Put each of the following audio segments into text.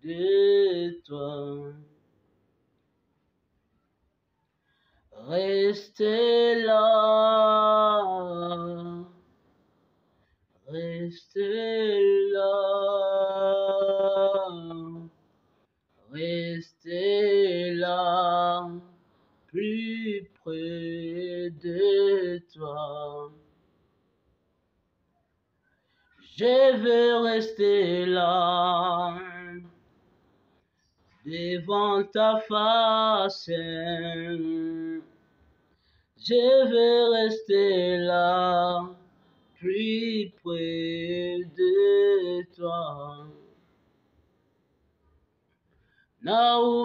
de toi. Restez là, restez là, restez là, plus près de toi. Je veux rester là, devant ta face. Je veux rester là, plus près de toi. Naumelae,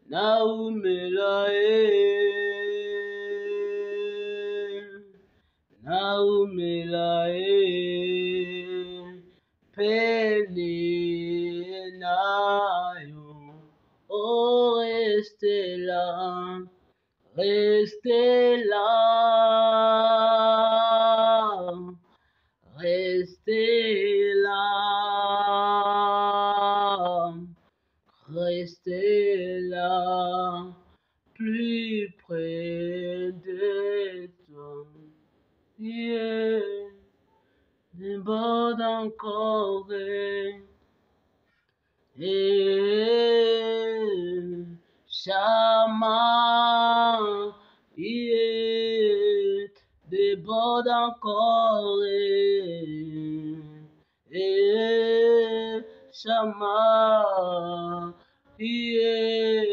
Naumelae, Pelinayo, oh restez là, restez là, restez là, restez là, plus près de toi. Yeah. Déborde encore Shama, yeah. Déborde encore Shama, yeah.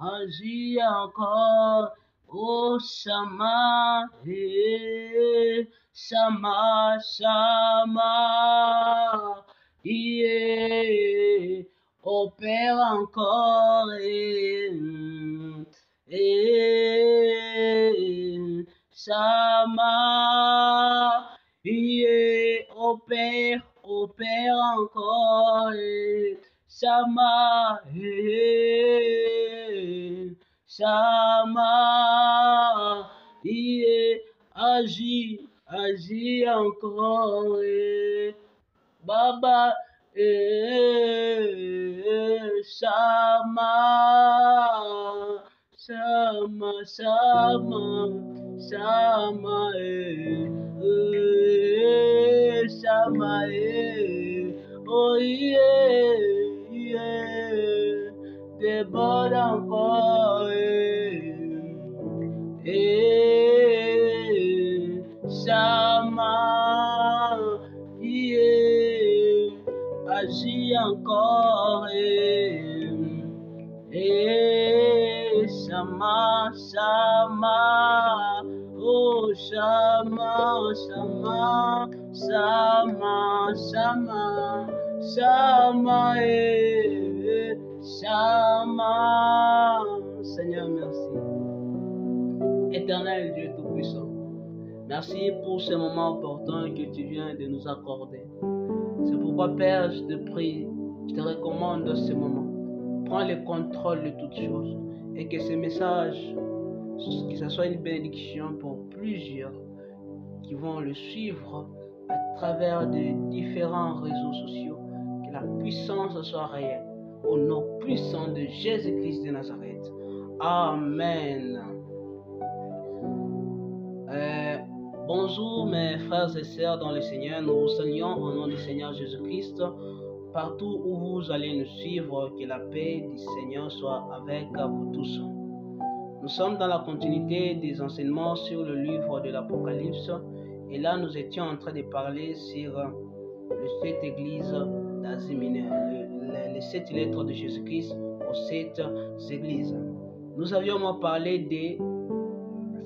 Agis encore, oh Shama, Shama, Shama, yeah. Opère encore, Shama, yeah. Opère encore, Shama, Shama, yeah. Agis encore, Baba, Shama, Shama, Shama, Shama, Shama, oh yeah, yeah, déborde encore, Shama, yeah, agis encore, Shama, Shama, oh Shama, Shama, Shama, Shama, Shama, Shama. Seigneur, merci. Éternel Dieu Tout-Puissant, merci pour ce moment opportun que tu viens de nous accorder. C'est pourquoi, Père, je te prie, je te recommande ce moment. Prends le contrôle de toutes choses et que ce message, que ce soit une bénédiction pour plusieurs qui vont le suivre à travers de différents réseaux sociaux. Que la puissance soit réelle. Au nom puissant de Jésus-Christ de Nazareth. Amen. Bonjour mes frères et sœurs dans le Seigneur, nous vous saluons au nom du Seigneur Jésus-Christ. Partout où vous allez nous suivre, que la paix du Seigneur soit avec vous tous. Nous sommes dans la continuité des enseignements sur le livre de l'Apocalypse et là nous étions en train de parler sur les 7 églises d'Asie mineure, les 7 lettres de Jésus-Christ aux 7 églises. Nous avions parlé des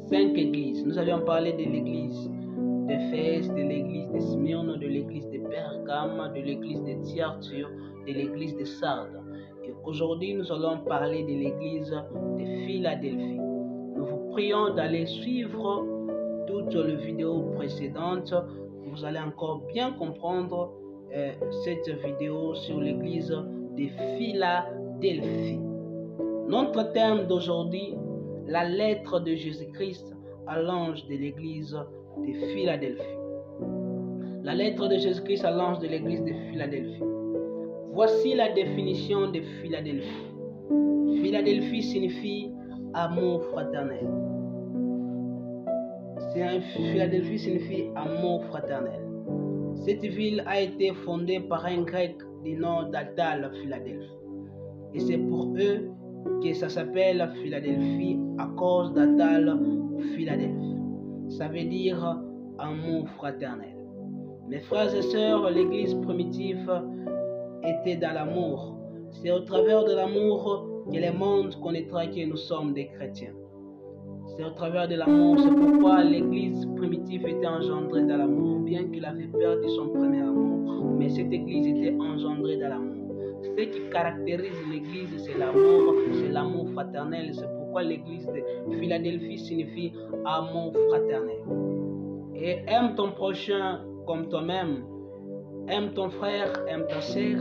5 églises. Nous avions parlé de l'église d'Éphèse, de l'église de Smyrne, de l'église de Pergame, de l'église de Thyatire, de l'église de Sardes. Et aujourd'hui, nous allons parler de l'église de Philadelphie. Nous vous prions d'aller suivre toutes les vidéos précédentes. Vous allez encore bien comprendre cette vidéo sur l'église de Philadelphie. Notre thème d'aujourd'hui, la lettre de Jésus-Christ à l'ange de l'église de Philadelphie. La lettre de Jésus-Christ à l'ange de l'église de Philadelphie. Voici la définition de Philadelphie. Philadelphie signifie amour fraternel. Philadelphie signifie amour fraternel. Cette ville a été fondée par un grec du nom d'Atal Philadelphie. Et c'est pour eux que ça s'appelle Philadelphie à cause d'Atal Philadelphie. Ça veut dire amour fraternel. Mes frères et sœurs, l'église primitive était dans l'amour. C'est au travers de l'amour que le monde connaîtra que nous sommes des chrétiens. C'est au travers de l'amour, c'est pourquoi l'église primitive était engendrée dans l'amour, bien qu'il avait perdu son premier amour, mais cette église était engendrée dans l'amour. Ce qui caractérise l'église, c'est l'amour fraternel. C'est pourquoi l'église de Philadelphie signifie amour fraternel. Et aime ton prochain comme toi-même, aime ton frère, aime ta sœur.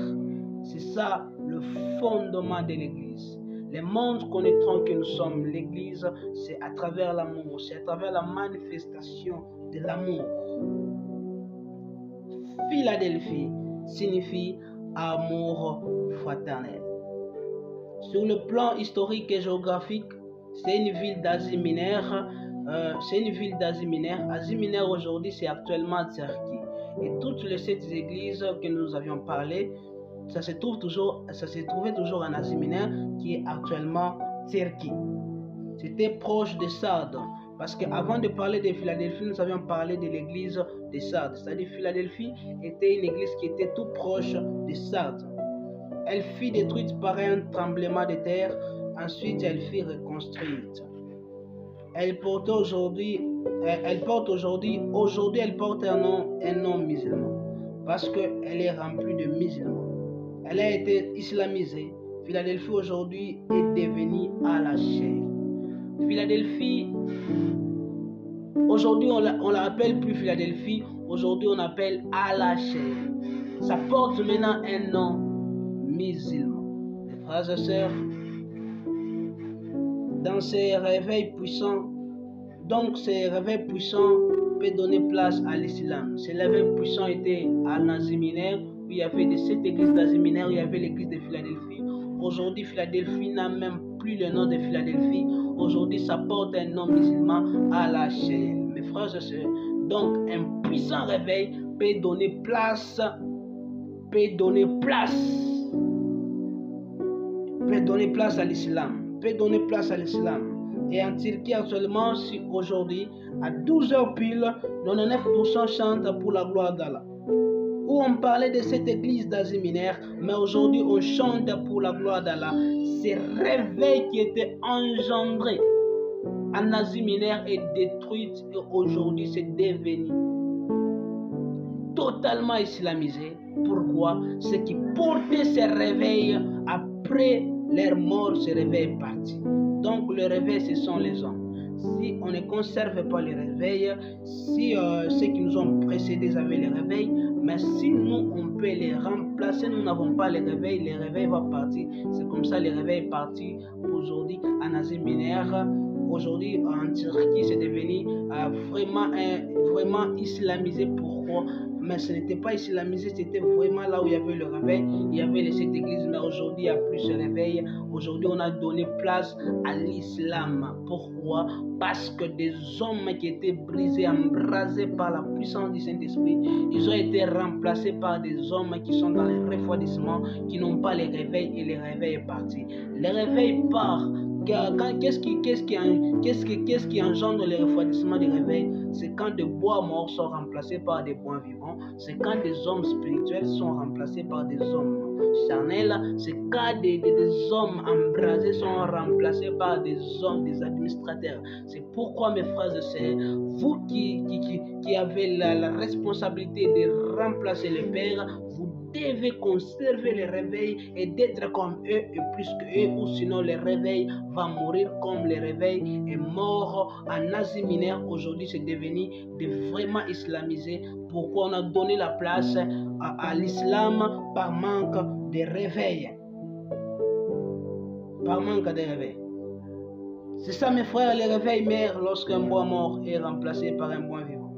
C'est ça le fondement de l'église. Les mondes connaîtront que nous sommes l'église, c'est à travers l'amour, c'est à travers la manifestation de l'amour. Philadelphie signifie amour fraternel. Sur le plan historique et géographique, c'est une ville d'Asie mineure. Asie mineure aujourd'hui, c'est actuellement Turquie. Et toutes les 7 églises que nous avions parlé, ça se trouvait toujours en Asie mineure, qui est actuellement Turquie. C'était proche de Sardes, parce qu'avant de parler de Philadelphie, nous avions parlé de l'église de Sardes. C'est-à-dire Philadelphie était une église qui était tout proche de Sardes. Elle fut détruite par un tremblement de terre, ensuite elle fut reconstruite. Elle porte aujourd'hui un nom musulman, parce qu'elle est remplie de musulmans. Elle a été islamisée. Philadelphie aujourd'hui est devenue à la chair. Philadelphie, aujourd'hui on l'appelle plus Philadelphie, aujourd'hui on appelle à la chair. Ça porte maintenant un nom musulman. Mes frères et sœurs, dans ces réveils puissants, peuvent donner place à l'islam. Ces réveils puissants étaient en Asie mineure, où il y avait 7 églises d'Asie mineure, il y avait l'église de Philadelphie. Aujourd'hui, Philadelphie n'a même plus le nom de Philadelphie. Aujourd'hui, ça porte un nom musulman à la chair. Mes frères et sœurs, donc un puissant réveil peut donner place à l'islam. Et en Turquie actuellement, aujourd'hui, à 12h pile, 99% chantent pour la gloire d'Allah. Où on parlait de cette église d'Asie mineure, mais aujourd'hui on chante pour la gloire d'Allah. Ce réveil qui était engendré en Asie mineure est détruit et aujourd'hui c'est devenu totalement islamisé. Pourquoi? Ce qui portait ce réveil après leur mort, ce réveil est parti. Donc le réveil, ce sont les hommes. Si on ne conserve pas le réveil, si ceux qui nous ont précédés avaient le réveil, mais si nous, on peut les remplacer, nous n'avons pas le réveil va partir. C'est comme ça le réveil est parti aujourd'hui en Asie mineure. Aujourd'hui en Turquie, c'est devenu vraiment islamisé. Pourquoi? Mais ce n'était pas islamisé, c'était vraiment là où il y avait le réveil, il y avait les 7 églises, mais aujourd'hui il n'y a plus ce réveil. Aujourd'hui on a donné place à l'islam. Pourquoi? Parce que des hommes qui étaient brisés, embrasés par la puissance du Saint-Esprit, ils ont été remplacés par des hommes qui sont dans le refroidissement, qui n'ont pas les réveils, et le réveil est parti. Le réveil part. Qu'est-ce qui engendre le refroidissement des réveils? C'est quand des bois morts sont remplacés par des bois vivants. C'est quand des hommes spirituels sont remplacés par des hommes charnels. C'est quand des hommes embrasés sont remplacés par des hommes, des administrateurs. C'est pourquoi, mes frères et sœurs, vous qui avez la responsabilité de remplacer les pères, vous devez conserver le réveil et d'être comme eux et plus que eux, ou sinon le réveil va mourir comme le réveil est mort en Asie mineure. Aujourd'hui, c'est devenu vraiment islamisé. Pourquoi on a donné la place à l'islam? Par manque de réveil. C'est ça mes frères, les réveils meurent lorsqu'un bois mort est remplacé par un bois vivant.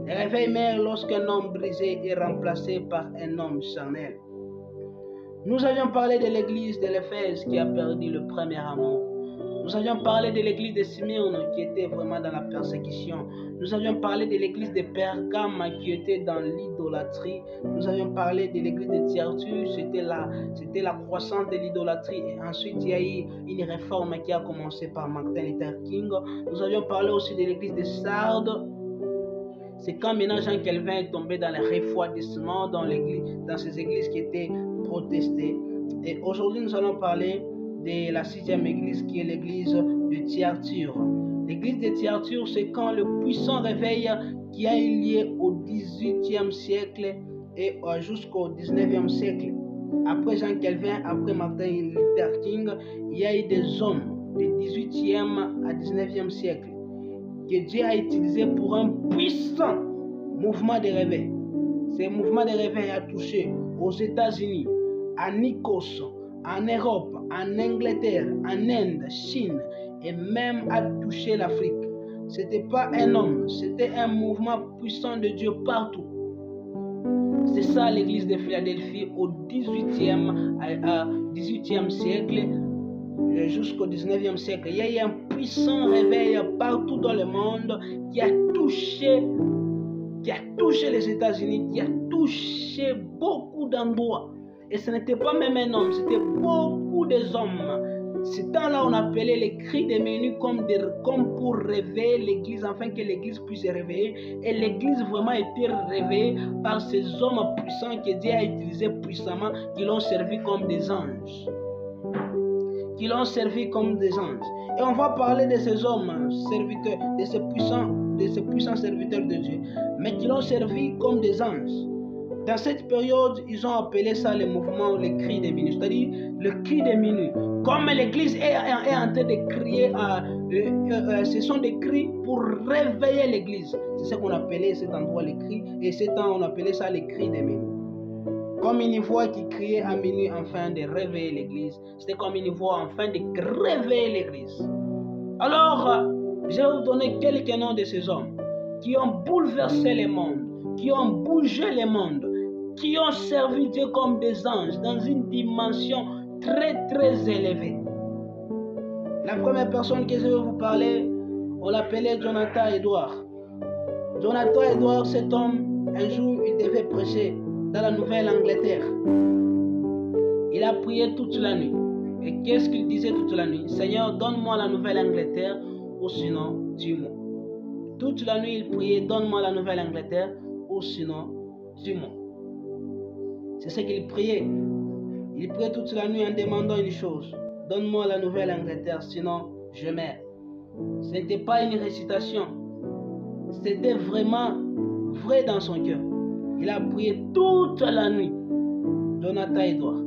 Les réveils meurent lorsqu'un homme brisé est remplacé par un homme charnel. Nous avions parlé de l'église de l'Éphèse qui a perdu le premier amour. Nous avions parlé de l'église de Smyrne qui était vraiment dans la persécution. Nous avions parlé de l'église de Pergame qui était dans l'idolâtrie. Nous avions parlé de l'église de Thyatire, c'était la croissance de l'idolâtrie. Et ensuite, il y a eu une réforme qui a commencé par Martin Luther King. Nous avions parlé aussi de l'église de Sardes. C'est quand maintenant Jean Calvin est tombé dans le refroidissement dans ces églises qui étaient protestées. Et aujourd'hui, nous allons parler de la 6e église qui est l'église de Thyatire. L'église de Thyatire, c'est quand le puissant réveil qui a eu lieu au 18e siècle et jusqu'au 19e siècle. Après Jean Calvin, après Martin Luther King, il y a eu des hommes du 18e à 19e siècle que Dieu a utilisé pour un puissant mouvement de réveil. Ce mouvement de réveil a touché aux États-Unis, à Nikos, en Europe, en Angleterre, en Inde, Chine et même a touché l'Afrique. Ce n'était pas un homme, c'était un mouvement puissant de Dieu partout. C'est ça l'église de Philadelphie au 18e siècle jusqu'au 19e siècle. Il y a eu un puissant réveil partout dans le monde qui a touché les États-Unis, qui a touché beaucoup d'endroits. Et ce n'était pas même un homme, c'était beaucoup des hommes. Ce temps-là, on appelait les cris des menus comme pour réveiller l'église, afin que l'église puisse se réveiller. Et l'église vraiment était réveillée par ces hommes puissants que Dieu a utilisés puissamment, qui l'ont servi comme des anges. Et on va parler de ces hommes serviteurs, de ces puissants serviteurs de Dieu, mais qui l'ont servi comme des anges. Dans cette période, ils ont appelé ça le mouvement, le cri des minutes, c'est-à-dire le cri des minutes. Comme l'église est en train de crier, ce sont des cris pour réveiller l'église. C'est ce qu'on appelait cet endroit les cris, et ce temps on appelait ça les cris des minutes. Comme une voix qui criait à minuit afin de réveiller l'église. C'était comme une voix afin de réveiller l'église. Alors, je vais vous donner quelques noms de ces hommes qui ont bouleversé le monde, qui ont bougé le monde, qui ont servi Dieu comme des anges dans une dimension très très élevée. La première personne que je vais vous parler, on l'appelait Jonathan Edwards. Jonathan Edwards, cet homme, un jour, il devait prêcher dans la Nouvelle-Angleterre. Il a prié toute la nuit. Et qu'est-ce qu'il disait toute la nuit? Seigneur, donne-moi la Nouvelle-Angleterre, ou sinon, tue-moi. Toute la nuit, il priait, donne-moi la Nouvelle-Angleterre, ou sinon, tue-moi. C'est ce qu'il priait. Il priait toute la nuit en demandant une chose. Donne-moi la Nouvelle-Angleterre, sinon je meurs. Ce n'était pas une récitation. C'était vraiment vrai dans son cœur. Il a prié toute la nuit, Jonathan Edwards,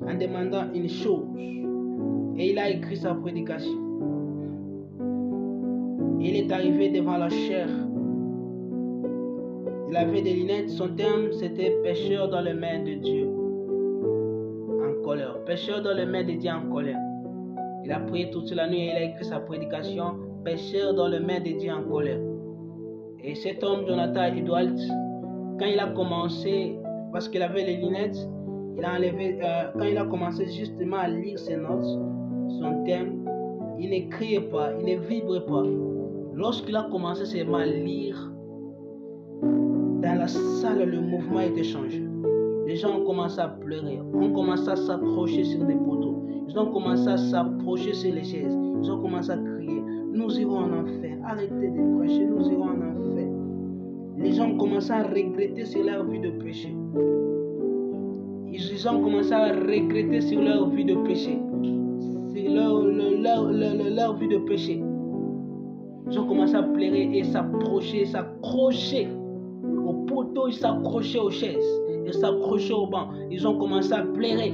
en demandant une chose. Et il a écrit sa prédication. Il est arrivé devant la chaire. Il avait des lunettes. Son thème, c'était pécheur dans les mains de Dieu en colère. Pécheur dans les mains de Dieu en colère. Il a prié toute la nuit et il a écrit sa prédication. Pécheur dans les mains de Dieu en colère. Et cet homme, Jonathan Edwards, quand il a commencé, parce qu'il avait les lunettes, il a enlevé, quand il a commencé justement à lire ses notes, son thème, il ne criait pas, il ne vibrait pas. Lorsqu'il a commencé seulement à lire, dans la salle, le mouvement était changé. Les gens ont commencé à pleurer, ont commencé à s'accrocher sur des poteaux, ils ont commencé à s'approcher sur les chaises, ils ont commencé à crier, nous irons en enfer, arrêtez de prêcher, nous irons en enfer. Les gens ont commencé à regretter sur leur vie de péché. Ils ont commencé à regretter sur leur vie de péché. Sur leur vie de péché. Ils ont commencé à pleurer et s'accrocher aux poteaux, ils s'accrochaient aux chaises, ils s'accrochaient au banc. Ils ont commencé à pleurer.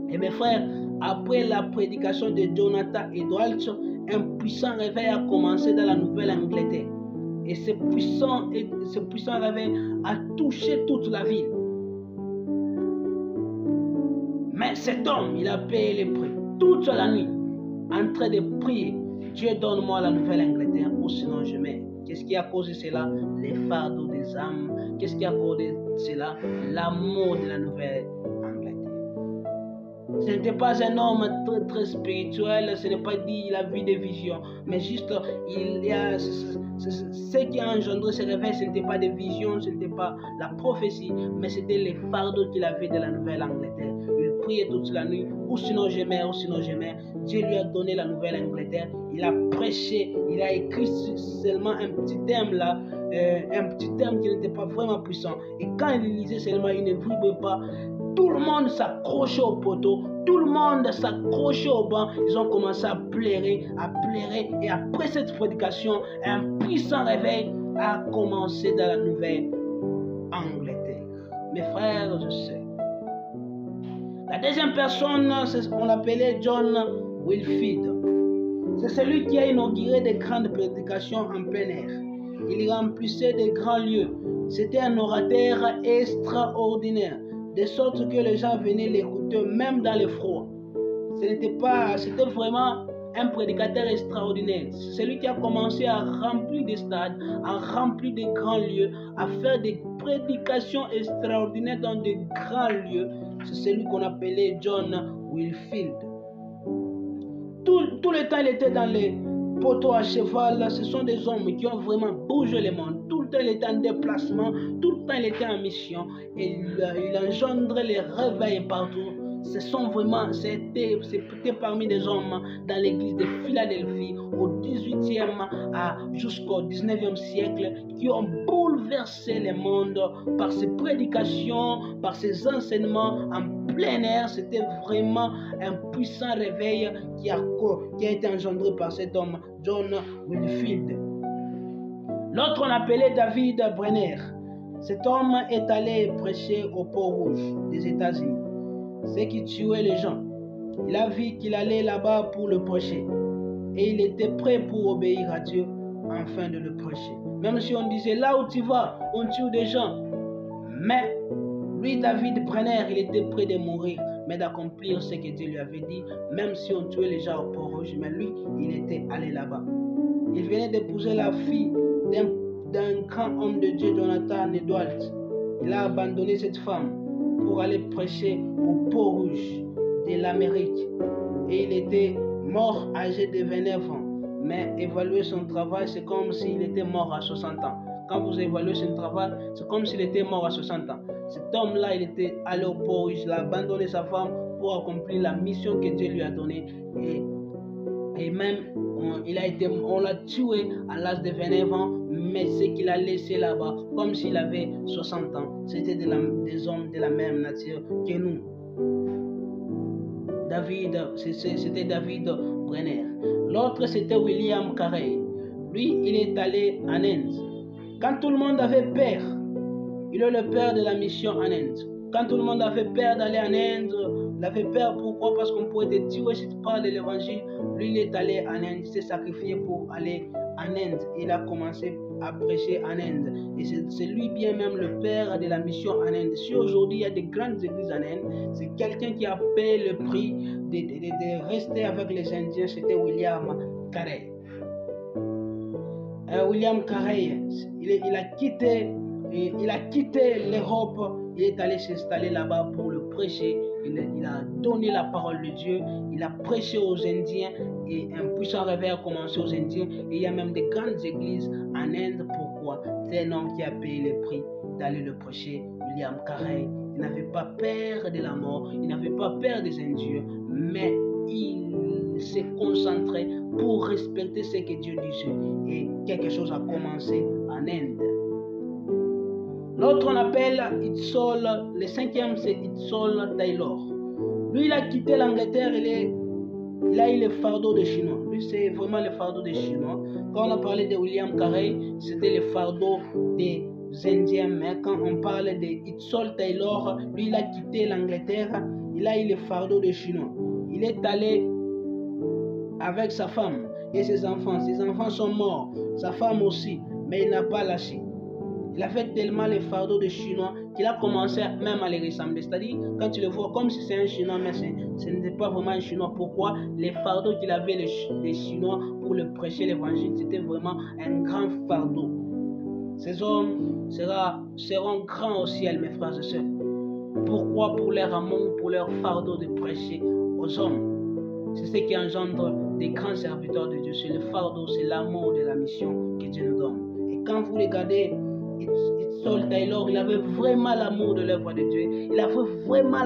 Et mes frères, après la prédication de Jonathan Edwards, un puissant réveil a commencé dans la Nouvelle-Angleterre. Et ce puissant réveil a touché toute la ville. Mais cet homme, il a payé le prix toute la nuit. en train de prier, Dieu donne-moi la Nouvelle-Angleterre ou sinon je mets. Qu'est-ce qui a causé cela? Les fardeaux des âmes. Qu'est-ce qui a causé cela? L'amour de la Nouvelle-Angleterre. Ce n'était pas un homme très spirituel, ce n'est pas dit il a vu des visions, mais juste il y a ce qui a engendré ce réveil, ce n'était pas des visions, ce n'était pas la prophétie, mais c'était les fardeaux qu'il avait de la Nouvelle-Angleterre. Il priait toute la nuit, ou sinon je meurs, ou sinon je meurs. Dieu lui a donné la Nouvelle-Angleterre, il a prêché, il a écrit seulement un petit thème là, un petit thème qui n'était pas vraiment puissant. Et quand il lisait seulement, il ne vibrait pas. Tout le monde s'accrochait au poteau, tout le monde s'accrochait au banc. Ils ont commencé à pleurer. Et après cette prédication, un puissant réveil a commencé dans la Nouvelle-Angleterre. Mes frères, je sais. La deuxième personne, on l'appelait John Whitefield. C'est celui qui a inauguré des grandes prédications en plein air. Il remplissait des grands lieux. C'était un orateur extraordinaire, de sorte que les gens venaient l'écouter même dans le froid. C'était vraiment un prédicateur extraordinaire. C'est celui qui a commencé à remplir des stades, à remplir des grands lieux, à faire des prédications extraordinaires dans de grands lieux. C'est celui qu'on appelait John Whitefield. Tout le temps, il était dans les poteaux à cheval. Ce sont des hommes qui ont vraiment bougé le monde. Tout le temps, il était en déplacement. Tout le temps, il était en mission. Et il engendrait les réveils partout. C'était parmi des hommes dans l'église de Philadelphie au 18e jusqu'au 19e siècle qui ont bouleversé le monde par ses prédications, par ses enseignements en plein air. C'était vraiment un puissant réveil qui a été engendré par cet homme, John Whitefield. L'autre, on appelait David Brenner. Cet homme est allé prêcher au Pont-Rouge des États-Unis. C'est qui tuait les gens. Il a vu qu'il allait là-bas pour le prêcher. Et il était prêt pour obéir à Dieu afin de le prêcher. Même si on disait là où tu vas, on tue des gens. Mais lui, David Brenner, il était prêt de mourir, mais d'accomplir ce que Dieu lui avait dit, même si on tuait les gens au Pont-Rouge. Mais lui, il était allé là-bas. Il venait d'épouser la fille d'un grand homme de Dieu, Jonathan Edwards. Il a abandonné cette femme pour aller prêcher au Pont-Rouge de l'Amérique. Et il était mort âgé de 29 ans. Mais évaluer son travail, c'est comme s'il était mort à 60 ans. Quand vous évaluez son travail, c'est comme s'il était mort à 60 ans. Cet homme-là, il était allé au Pont-Rouge, il a abandonné sa femme pour accomplir la mission que Dieu lui a donnée. Et même, on l'a tué à l'âge de 29 ans, mais ce qu'il a laissé là-bas, comme s'il avait 60 ans, c'était des hommes de la même nature que nous. C'était David Brenner. L'autre, c'était William Carey. Lui, il est allé en Inde. Quand tout le monde avait peur, il est le père de la mission en Inde. Quand tout le monde avait peur d'aller en Inde, il avait peur, pourquoi? Parce qu'on pouvait te tuer si tu parles de l'évangile. Lui, il est allé en Inde, il s'est sacrifié pour aller en Inde. Il a commencé à prêcher en Inde. Et c'est lui bien même le père de la mission en Inde. Si aujourd'hui il y a des grandes églises en Inde, c'est quelqu'un qui a payé le prix de rester avec les Indiens, c'était William Carey. William Carey, il a quitté l'Europe, il est allé s'installer là-bas pour le prêcher. Il a donné la parole de Dieu, il a prêché aux Indiens et un puissant réveil a commencé aux Indiens. Et il y a même des grandes églises en Inde. Pourquoi? C'est un homme qui a payé le prix d'aller le prêcher, William Carey. Il n'avait pas peur de la mort, il n'avait pas peur des Indiens, mais il s'est concentré pour respecter ce que Dieu disait. Et quelque chose a commencé en Inde. L'autre on appelle Itzol, le cinquième c'est Itzol Taylor. Lui il a quitté l'Angleterre, il a eu le fardeau des Chinois. Lui c'est vraiment le fardeau des Chinois. Quand on a parlé de William Carey, c'était le fardeau des Indiens. Mais quand on parle de Itzol Taylor, lui il a quitté l'Angleterre, il a eu le fardeau des Chinois. Il est allé avec sa femme et ses enfants. Ses enfants sont morts, sa femme aussi, mais il n'a pas lâché. Il avait tellement les fardeaux de Chinois qu'il a commencé même à les ressembler. C'est-à-dire, quand tu le vois comme si c'est un Chinois, mais ce n'était pas vraiment un Chinois. Pourquoi? Les fardeaux qu'il avait, les Chinois, pour le prêcher l'évangile, c'était vraiment un grand fardeau. Ces hommes seront grands au ciel, mes frères et sœurs. Pourquoi? Pour leur amour, pour leur fardeau de prêcher aux hommes. C'est ce qui engendre des grands serviteurs de Dieu. C'est le fardeau, c'est l'amour de la mission que Dieu nous donne. Et quand vous regardez Saul Taylor, il avait vraiment l'amour de l'œuvre de Dieu. Il avait vraiment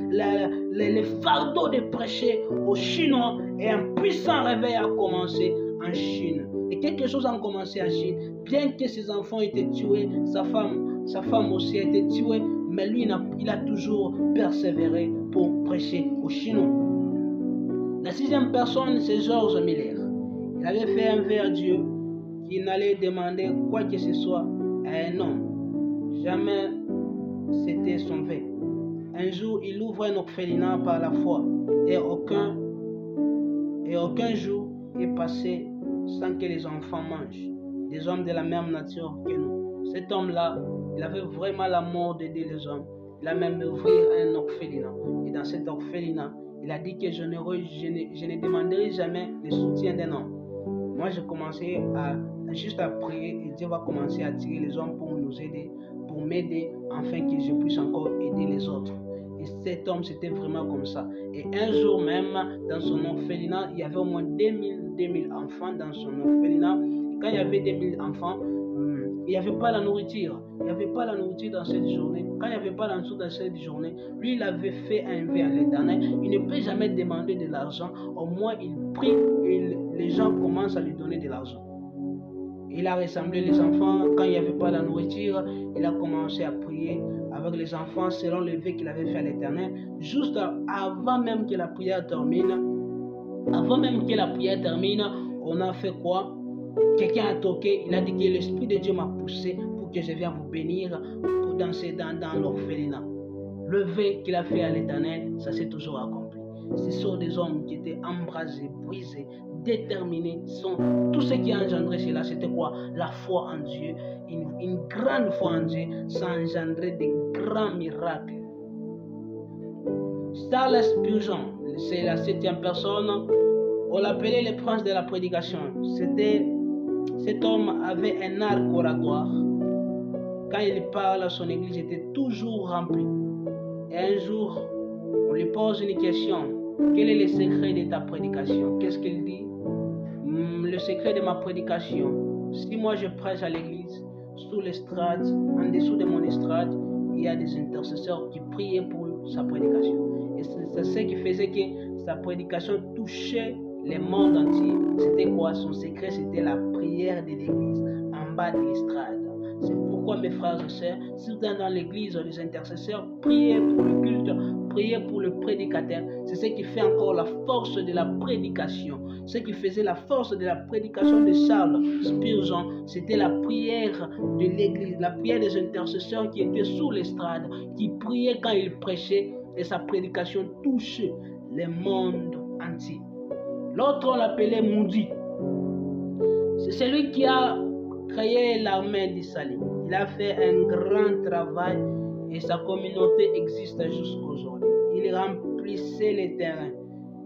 le fardeau de prêcher aux Chinois, et un puissant réveil a commencé en Chine. Et quelque chose a commencé en Chine. Bien que ses enfants aient été tués, sa femme aussi a été tuée, mais lui, il a toujours persévéré pour prêcher aux Chinois. La sixième personne, c'est George Miller. Il avait fait un vœu à Dieu qu'il n'allait demander quoi que ce soit à un homme. Jamais c'était son vœu. Un jour, il ouvre un orphelinat par la foi, et aucun jour est passé sans que les enfants mangent. Des hommes de la même nature que nous. Cet homme-là, il avait vraiment l'amour d'aider les hommes. Il a même ouvert un orphelinat. Et dans cet orphelinat, il a dit que je ne demanderai jamais le soutien d'un homme. Moi, j'ai commencé juste à prier, et Dieu va commencer à tirer les hommes pour nous aider, pour m'aider, afin que je puisse encore aider les autres. Et cet homme, c'était vraiment comme ça. Et un jour même, dans son orphelinat, il y avait au moins 2000 enfants dans son orphelinat. Et quand il y avait 2000 enfants, il n'y avait pas la nourriture. Il n'y avait pas la nourriture dans cette journée. Quand il n'y avait pas la nourriture dans cette journée, lui, il avait fait un vœu à l'Éternel. Il ne peut jamais demander de l'argent. Au moins, il prie et les gens commencent à lui donner de l'argent. Il a rassemblé les enfants. Quand il n'y avait pas la nourriture, il a commencé à prier avec les enfants selon le vœu qu'il avait fait à l'Éternel. Juste avant même que la prière termine, on a fait quoi? Quelqu'un a toqué, il a dit que l'Esprit de Dieu m'a poussé pour que je vienne vous bénir pour danser dans l'orphelinat. Le vœu qu'il a fait à l'Éternel, ça s'est toujours accompli. Ce sont des hommes qui étaient embrasés, brisés, déterminés. Tout ce qui a engendré cela, c'était quoi? La foi en Dieu. Une grande foi en Dieu, ça a engendré de grands miracles. Charles Spurgeon, c'est la 7e personne. On l'appelait le prince de la prédication. Cet homme avait un art oratoire. Quand il parle à son église, il était toujours rempli. Et un jour, on lui pose une question. Quel est le secret de ta prédication? Qu'est-ce qu'il dit? Le secret de ma prédication. Si moi je prêche à l'église, sous l'estrade, en dessous de mon estrade, il y a des intercesseurs qui priaient pour sa prédication. Et c'est ce qui faisait que sa prédication touchait le monde entier. C'était quoi? Son secret, c'était la prière de l'église en bas de l'estrade. C'est pourquoi, mes frères et sœurs, si vous êtes dans l'église, les intercesseurs, priez pour le culte, priez pour le prédicateur. C'est ce qui fait encore la force de la prédication. Ce qui faisait la force de la prédication de Charles Spurgeon, c'était la prière de l'église, la prière des intercesseurs qui étaient sous l'estrade, qui priaient quand ils prêchaient, et sa prédication touchait le monde entier. L'autre, on l'appelait Moody. C'est celui qui a créé l'armée d'Israël. Il a fait un grand travail et sa communauté existe jusqu'aujourd'hui. Il remplissait les terrains,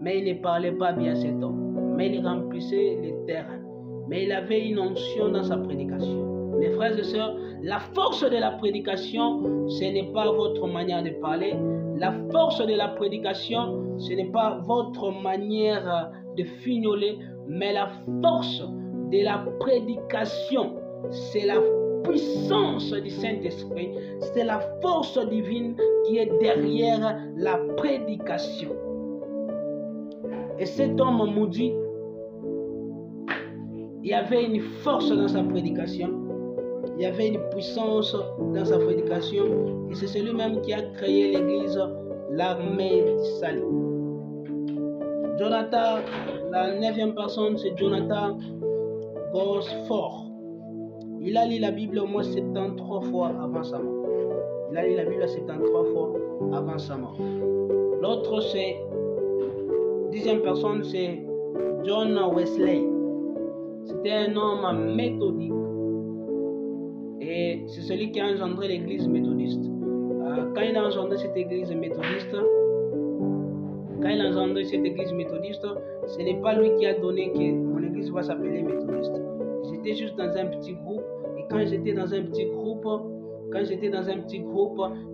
mais il ne parlait pas bien cet homme. Mais il remplissait les terrains. Mais il avait une onction dans sa prédication. Mes frères et sœurs, la force de la prédication, ce n'est pas votre manière de parler. La force de la prédication, ce n'est pas votre manière de fignoler, mais la force de la prédication, c'est la puissance du Saint-Esprit, c'est la force divine qui est derrière la prédication. Et cet homme maudit, il y avait une force dans sa prédication, il y avait une puissance dans sa prédication, et c'est celui-même qui a créé l'église, l'armée d'Israël. Jonathan, la 9e personne, c'est Jonathan Gosford. Il a lu la Bible au moins 73 fois avant sa mort. Il a lu la Bible 73 fois avant sa mort. L'autre, c'est 10e personne, c'est John Wesley. C'était un homme méthodique. Et Et c'est celui qui a engendré l'église méthodiste. Quand il a engendré cette église méthodiste, ce n'est pas lui qui a donné que mon église va s'appeler méthodiste. J'étais juste dans un petit groupe, et quand j'étais dans un petit groupe,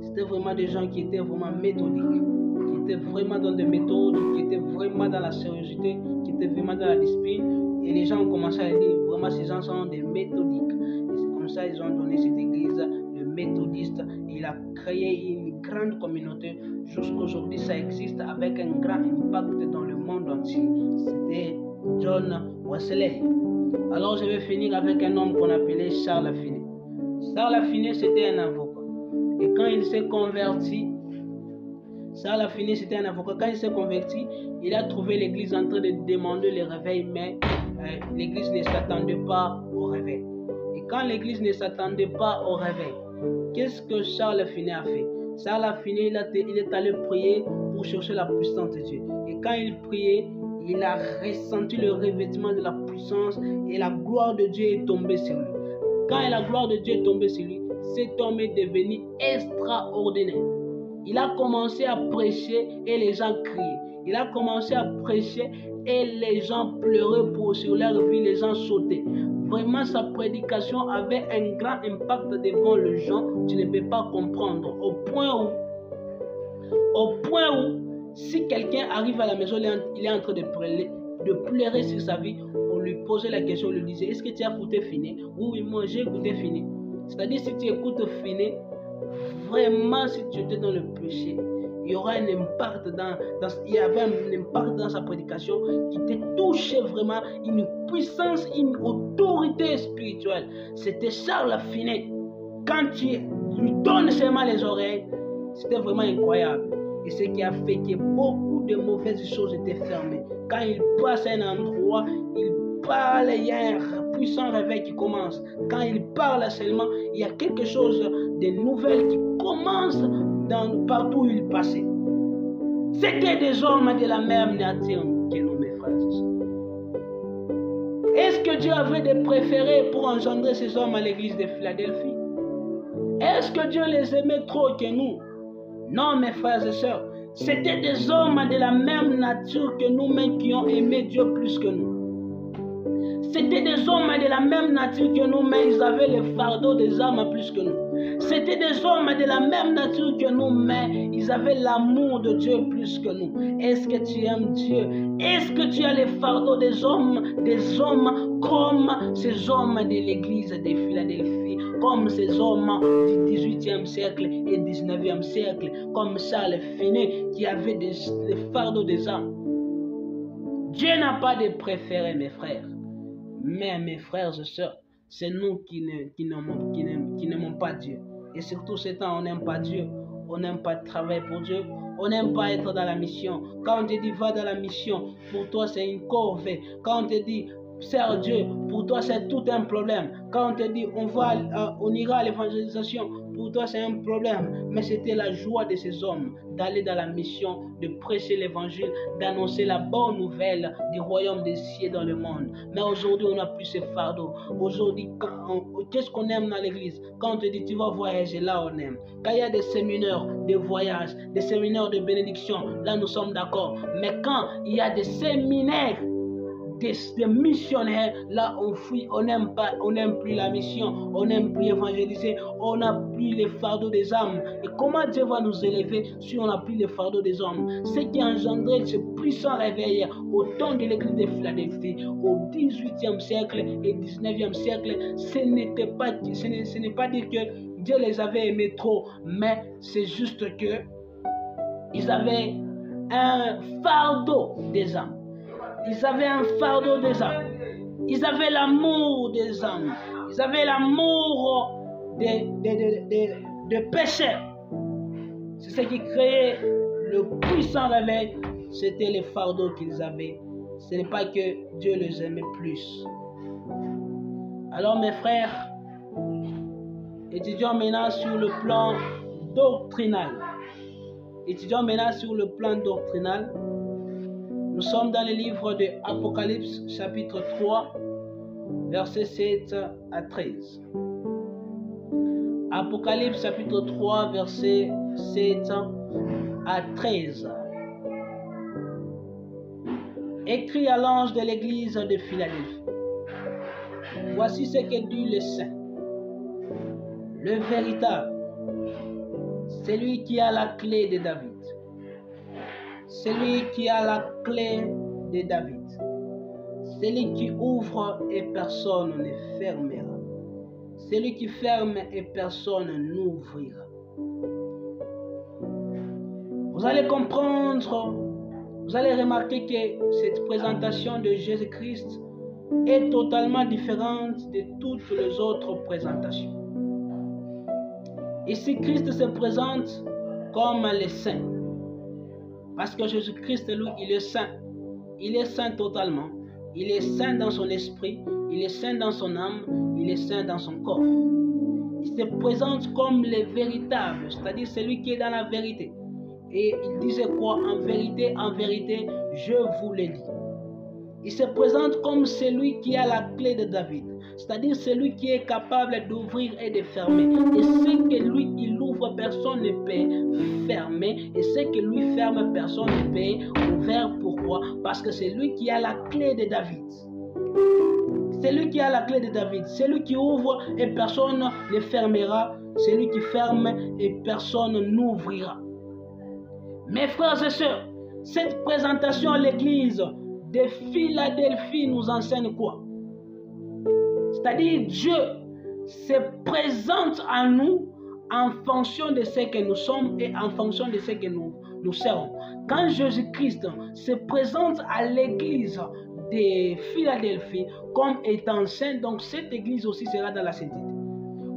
c'était vraiment des gens qui étaient vraiment méthodiques, qui étaient vraiment dans des méthodes, qui étaient vraiment dans la sérieuxité, qui étaient vraiment dans la discipline. Et les gens ont commencé à dire, vraiment ces gens sont des méthodiques. Et c'est comme ça qu'ils ont donné cette église, le méthodiste. Et il a créé une grande communauté. Jusqu'aujourd'hui, ça existe avec un grand impact dans le monde entier. C'était John Wesley. Alors je vais finir avec un homme qu'on appelait Charles Finney. Charles Finney, c'était un avocat. Et quand il s'est converti, il a trouvé l'église en train de demander le réveil, mais l'église ne s'attendait pas au réveil. Et quand l'église ne s'attendait pas au réveil, qu'est-ce que Charles Finney a fait? Charles Finney, il est allé prier pour chercher la puissance de Dieu. Et quand il priait, il a ressenti le revêtement de la puissance et la gloire de Dieu est tombée sur lui. Quand la gloire de Dieu est tombée sur lui, cet homme est devenu extraordinaire. Il a commencé à prêcher et les gens criaient. Il a commencé à prêcher et les gens pleuraient sur leur vie, les gens sautaient. Vraiment, sa prédication avait un grand impact devant les gens, tu ne peux pas comprendre. Au point où si quelqu'un arrive à la maison, il est en train de pleurer sur sa vie, on lui posait la question, on lui disait, est-ce que tu as écouté Finney? Oui, moi j'ai écouté Finney. C'est-à-dire, si tu écoutes Finney, vraiment, si tu étais dans le péché, il y aura un impact il y avait un impact dans sa prédication qui te touchait vraiment, une puissance, une autorité spirituelle. C'était Charles Finney. Quand tu lui donnes seulement les oreilles, c'était vraiment incroyable. Et ce qui a fait que beaucoup de mauvaises choses étaient fermées. Quand il passe à un endroit, il parle, il y a un puissant réveil qui commence. Quand il parle seulement, il y a quelque chose de nouvel qui commence partout où il passait. C'était des hommes de la même nature que nous, mes frères et sœurs. Est-ce que Dieu avait des préférés pour engendrer ces hommes à l'église de Philadelphie? Est-ce que Dieu les aimait trop que nous? Non, mes frères et sœurs. C'était des hommes de la même nature que nous-mêmes qui ont aimé Dieu plus que nous. C'était des hommes de la même nature que nous, mais ils avaient le fardeau des âmes plus que nous. C'était des hommes de la même nature que nous, mais ils avaient l'amour de Dieu plus que nous. Est-ce que tu aimes Dieu? Est-ce que tu as le fardeau des hommes comme ces hommes de l'église de Philadelphie, comme ces hommes du 18e siècle et 19e siècle, comme Charles Finney qui avait le fardeau des âmes? Dieu n'a pas de préféré, mes frères. Mais mes frères et sœurs, c'est nous qui n'aimons pas Dieu. Et surtout ces temps, on n'aime pas Dieu. On n'aime pas travailler pour Dieu. On n'aime pas être dans la mission. Quand on te dit va dans la mission, pour toi c'est une corvée. Quand on te dit sers Dieu, pour toi c'est tout un problème. Quand on te dit on ira à l'évangélisation, pour toi c'est un problème. Mais c'était la joie de ces hommes d'aller dans la mission, de prêcher l'évangile, d'annoncer la bonne nouvelle du royaume des cieux dans le monde. Mais aujourd'hui, on n'a plus ce fardeau. Aujourd'hui, qu'est-ce qu'on aime dans l'église? Quand on te dit tu vas voyager, là on aime. Quand il y a des séminaires de voyage, des séminaires de bénédiction, là nous sommes d'accord. Mais quand il y a des séminaires des missionnaires, là on fuit, on n'aime plus la mission, on n'aime plus évangéliser, on n'a plus les fardeaux des âmes. Et comment Dieu va nous élever si on n'a plus les fardeaux des hommes? Ce qui a engendré ce puissant réveil au temps de l'église de Philadelphie, au 18e siècle et 19e siècle, ce n'est pas dire que Dieu les avait aimés trop, mais c'est juste que ils avaient un fardeau des âmes. Ils avaient un fardeau des âmes. Ils avaient l'amour des âmes. Ils avaient l'amour des pécheurs. C'est ce qui créait le puissant réveil. C'était les fardeaux qu'ils avaient. Ce n'est pas que Dieu les aimait plus. Alors mes frères, étudions maintenant sur le plan doctrinal. Nous sommes dans le livre de Apocalypse, chapitre 3, versets 7 à 13. Apocalypse chapitre 3, versets 7 à 13. Écrit à l'ange de l'église de Philadelphie. Voici ce que dit le Saint, le véritable, celui qui a la clé de David. Celui qui a la clé de David. Celui qui ouvre et personne ne fermera. Celui qui ferme et personne n'ouvrira. Vous allez comprendre, vous allez remarquer que cette présentation de Jésus-Christ est totalement différente de toutes les autres présentations. Ici, Christ se présente comme le Saint. Parce que Jésus-Christ, lui, il est saint. Il est saint totalement. Il est saint dans son esprit. Il est saint dans son âme. Il est saint dans son corps. Il se présente comme le véritable, c'est-à-dire celui qui est dans la vérité. Et il disait quoi? En vérité, je vous le dis. Il se présente comme celui qui a la clé de David, c'est-à-dire celui qui est capable d'ouvrir et de fermer. Et ce que lui, il ouvre, personne ne peut fermer. Et ce que lui ferme, personne ne peut ouvrir. Pourquoi? Parce que c'est lui qui a la clé de David. C'est lui qui a la clé de David. C'est lui qui ouvre et personne ne fermera. C'est lui qui ferme et personne n'ouvrira. Mes frères et sœurs, cette présentation à l'église de Philadelphie nous enseigne quoi? C'est-à-dire Dieu se présente à nous en fonction de ce que nous sommes et en fonction de ce que nous serons. Quand Jésus-Christ se présente à l'église de Philadelphie comme étant saint, donc cette église aussi sera dans la sainteté.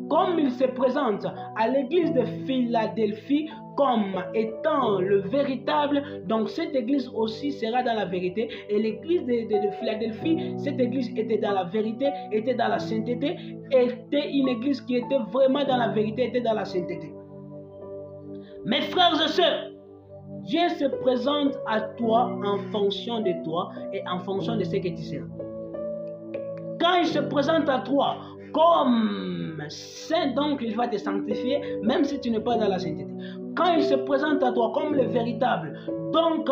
Comme il se présente à l'église de Philadelphie comme étant le véritable, donc cette église aussi sera dans la vérité. Et l'église de Philadelphie, cette église était dans la vérité, était dans la sainteté, était une église qui était vraiment dans la vérité, était dans la sainteté. Mes frères et sœurs, Dieu se présente à toi en fonction de toi et en fonction de ce que tu seras. Quand il se présente à toi comme saint, donc il va te sanctifier, même si tu n'es pas dans la sainteté. Quand il se présente à toi comme le véritable, donc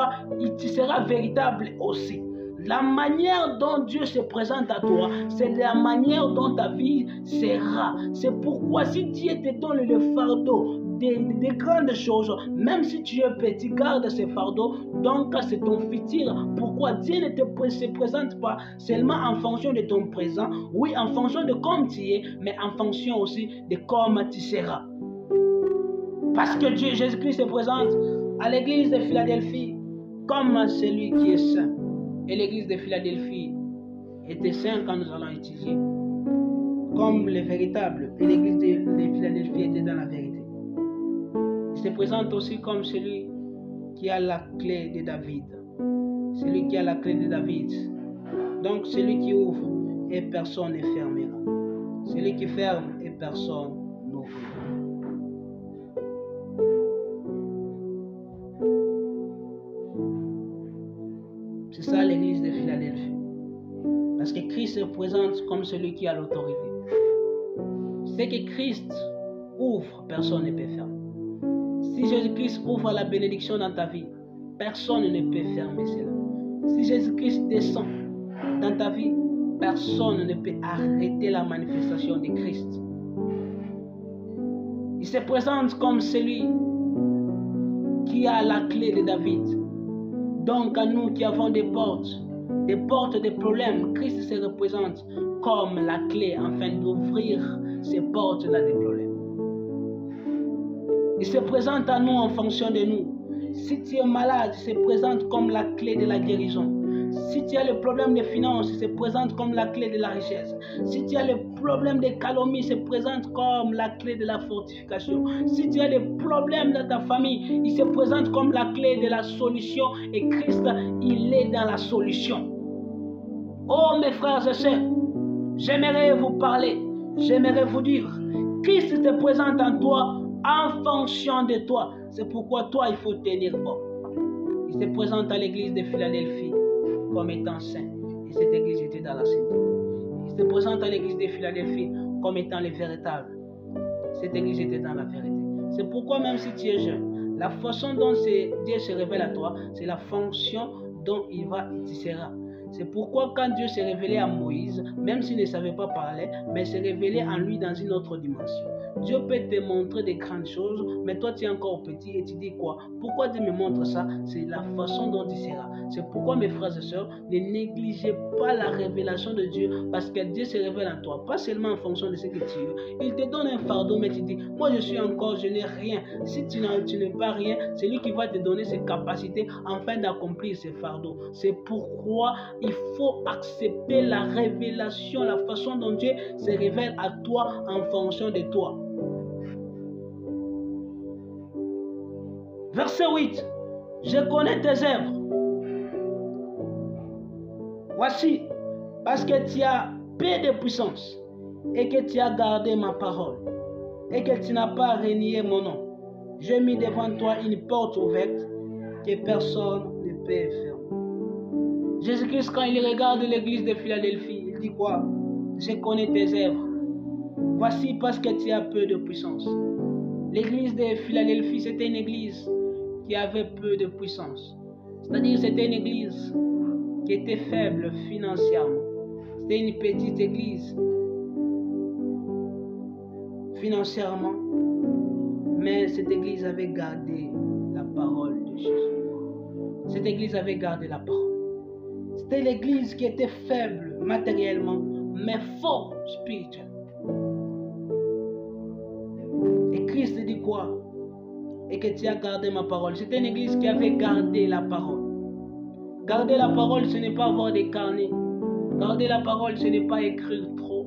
tu seras véritable aussi. La manière dont Dieu se présente à toi, c'est la manière dont ta vie sera. C'est pourquoi si Dieu te donne le fardeau des grandes choses, même si tu es petit, garde ce fardeau, donc c'est ton futur. Pourquoi Dieu ne se présente pas seulement en fonction de ton présent, oui, en fonction de comme tu es, mais en fonction aussi de comment tu seras. Parce que Dieu, Jésus-Christ se présente à l'église de Philadelphie comme celui qui est saint. Et l'église de Philadelphie était sainte quand nous allons étudier. Comme le véritable. Et l'église de Philadelphie était dans la vérité. Il se présente aussi comme celui qui a la clé de David. Celui qui a la clé de David. Donc celui qui ouvre et personne ne fermera. Celui qui ferme et personne n'ouvrira. C'est ça l'église de Philadelphie. Parce que Christ se présente comme celui qui a l'autorité. Ce que Christ ouvre, personne ne peut fermer. Si Jésus-Christ ouvre la bénédiction dans ta vie, personne ne peut fermer cela. Si Jésus-Christ descend dans ta vie, personne ne peut arrêter la manifestation de Christ. Il se présente comme celui qui a la clé de David. Donc à nous qui avons des portes de problèmes, Christ se représente comme la clé afin d'ouvrir ces portes-là des problèmes. Il se présente à nous en fonction de nous. Si tu es malade, il se présente comme la clé de la guérison. Si tu as le problème de finances, il se présente comme la clé de la richesse. Si tu as le problème de calomnie, il se présente comme la clé de la fortification. Si tu as des problèmes dans ta famille, il se présente comme la clé de la solution. Et Christ, il est dans la solution. Oh mes frères et sœurs, j'aimerais vous parler, j'aimerais vous dire, Christ se présente en toi en fonction de toi. C'est pourquoi toi, il faut tenir bon. Il se présente à l'église de Philadelphie comme étant saint. Et cette église était dans la sainteté. Il se présente à l'église de Philadelphie comme étant le véritable. cette église était dans la vérité. C'est pourquoi même si tu es jeune, la façon dont Dieu se révèle à toi, c'est la fonction dont il sera. C'est pourquoi quand Dieu s'est révélé à Moïse, même s'il ne savait pas parler, mais s'est révélé en lui dans une autre dimension. Dieu peut te montrer des grandes choses, mais toi tu es encore petit et tu dis quoi? Pourquoi Dieu me montre ça? C'est la façon dont il sera. C'est pourquoi mes frères et sœurs, ne négligez pas la révélation de Dieu, parce que Dieu se révèle en toi, pas seulement en fonction de ce que tu es. Il te donne un fardeau, mais tu dis, moi je suis encore, je n'ai rien. Si tu n'es pas rien, c'est lui qui va te donner ses capacités afin d'accomplir ces fardeaux. C'est pourquoi il faut accepter la révélation, la façon dont Dieu se révèle à toi en fonction de toi. Verset 8. Je connais tes œuvres. Voici, parce que tu as peu de puissance et que tu as gardé ma parole et que tu n'as pas renié mon nom, j'ai mis devant toi une porte ouverte que personne ne peut fermer. Jésus-Christ, quand il regarde l'église de Philadelphie, il dit quoi? Je connais tes œuvres. Voici parce que tu as peu de puissance. L'église de Philadelphie, c'était une église qui avait peu de puissance. C'est-à-dire c'était une église qui était faible financièrement. C'était une petite église financièrement, mais cette église avait gardé la parole de Jésus. Cette église avait gardé la parole. C'était l'église qui était faible matériellement, mais fort spirituellement. Et Christ dit quoi? Et que tu as gardé ma parole. C'était une église qui avait gardé la parole. Garder la parole, ce n'est pas avoir des carnets. Garder la parole, ce n'est pas écrire trop.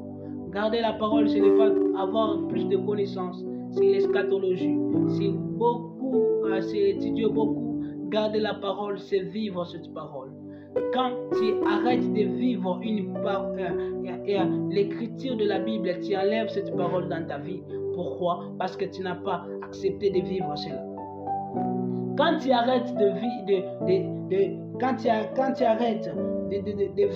Garder la parole, ce n'est pas avoir plus de connaissances. C'est l'eschatologie. C'est étudier beaucoup. Garder la parole, c'est vivre cette parole. Quand tu arrêtes de vivre l'écriture de la Bible, tu enlèves cette parole dans ta vie. Pourquoi? Parce que tu n'as pas accepté de vivre cela. Quand tu arrêtes de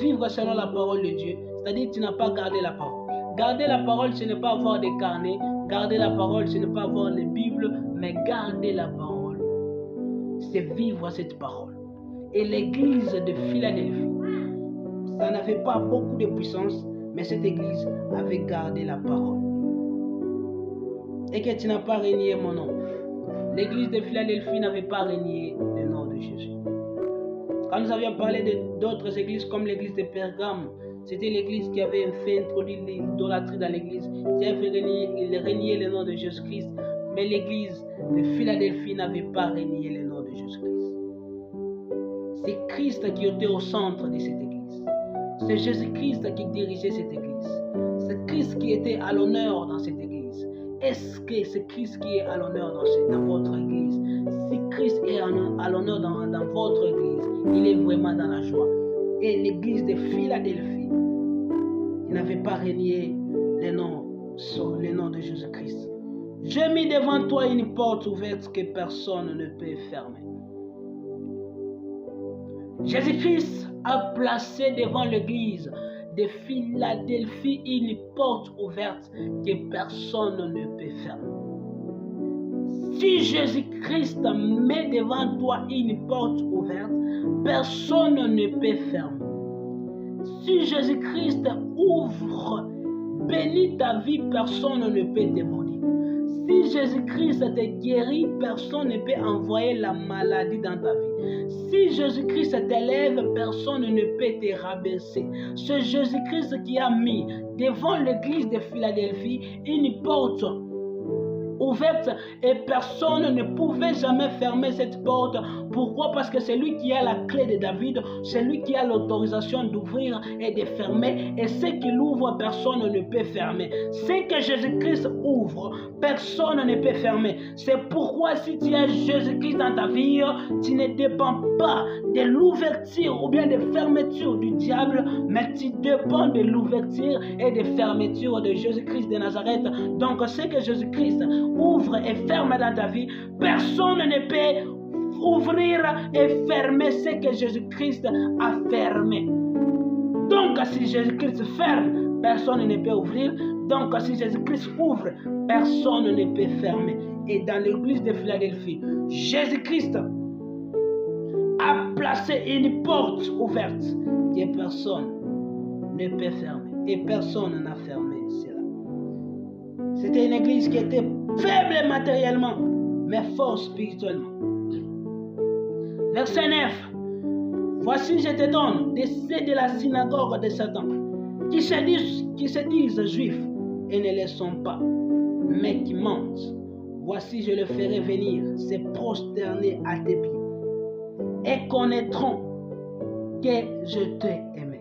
vivre selon la parole de Dieu, c'est-à-dire que tu n'as pas gardé la parole. Garder la parole, ce n'est pas avoir des carnets. Garder la parole, ce n'est pas avoir les Bibles, mais garder la parole, c'est vivre cette parole. Et l'église de Philadelphie, ça n'avait pas beaucoup de puissance, mais cette église avait gardé la parole. Et que tu n'as pas renié mon nom. L'église de Philadelphie n'avait pas renié le nom de Jésus. Quand nous avions parlé d'autres églises comme l'église de Pergame, c'était l'église qui avait fait introduire l'idolâtrie dans l'église, qui avait renié le nom de Jésus-Christ. Mais l'église de Philadelphie n'avait pas renié le nom de Jésus-Christ. C'est Christ qui était au centre de cette église. C'est Jésus-Christ qui dirigeait cette église. C'est Christ qui était à l'honneur dans cette église. Est-ce que c'est Christ qui est à l'honneur dans votre église? Si Christ est à l'honneur dans votre église, il est vraiment dans la joie. Et l'église de Philadelphie, il n'avait pas renié le nom de Jésus-Christ. J'ai mis devant toi une porte ouverte que personne ne peut fermer. Jésus-Christ a placé devant l'église de Philadelphie une porte ouverte que personne ne peut fermer. Si Jésus-Christ met devant toi une porte ouverte, personne ne peut fermer. Si Jésus-Christ ouvre, bénit ta vie, personne ne peut te maudire. Si Jésus-Christ te guérit, personne ne peut envoyer la maladie dans ta vie. Si Jésus-Christ t'élève, personne ne peut te rabaisser. C'est Jésus-Christ qui a mis devant l'église de Philadelphie une porte ouverte et personne ne pouvait jamais fermer cette porte. Pourquoi? Parce que c'est lui qui a la clé de David, c'est lui qui a l'autorisation d'ouvrir et de fermer, et ce qu'il ouvre, personne ne peut fermer. Ce que Jésus-Christ ouvre, personne ne peut fermer. C'est pourquoi si tu as Jésus-Christ dans ta vie, tu ne dépends pas de l'ouverture ou bien de fermeture du diable, mais tu dépends de l'ouverture et de fermeture de Jésus-Christ de Nazareth. Donc ce que Jésus-Christ ouvre et ferme dans ta vie, personne ne peut ouvrir et fermer ce que Jésus-Christ a fermé. Donc si Jésus-Christ ferme, personne ne peut ouvrir. Donc, si Jésus-Christ ouvre, personne ne peut fermer. Et dans l'église de Philadelphie, Jésus-Christ a placé une porte ouverte que personne ne peut fermer. Et personne n'a fermé cela. C'était une église qui était faible matériellement, mais forte spirituellement. Verset 9. Voici, je te donne des ceux de la synagogue de Satan, qui se disent juifs et ne le sont pas, mais qui mentent. Voici, je le ferai venir, se prosterner à tes pieds, et connaîtront que je t'ai aimé.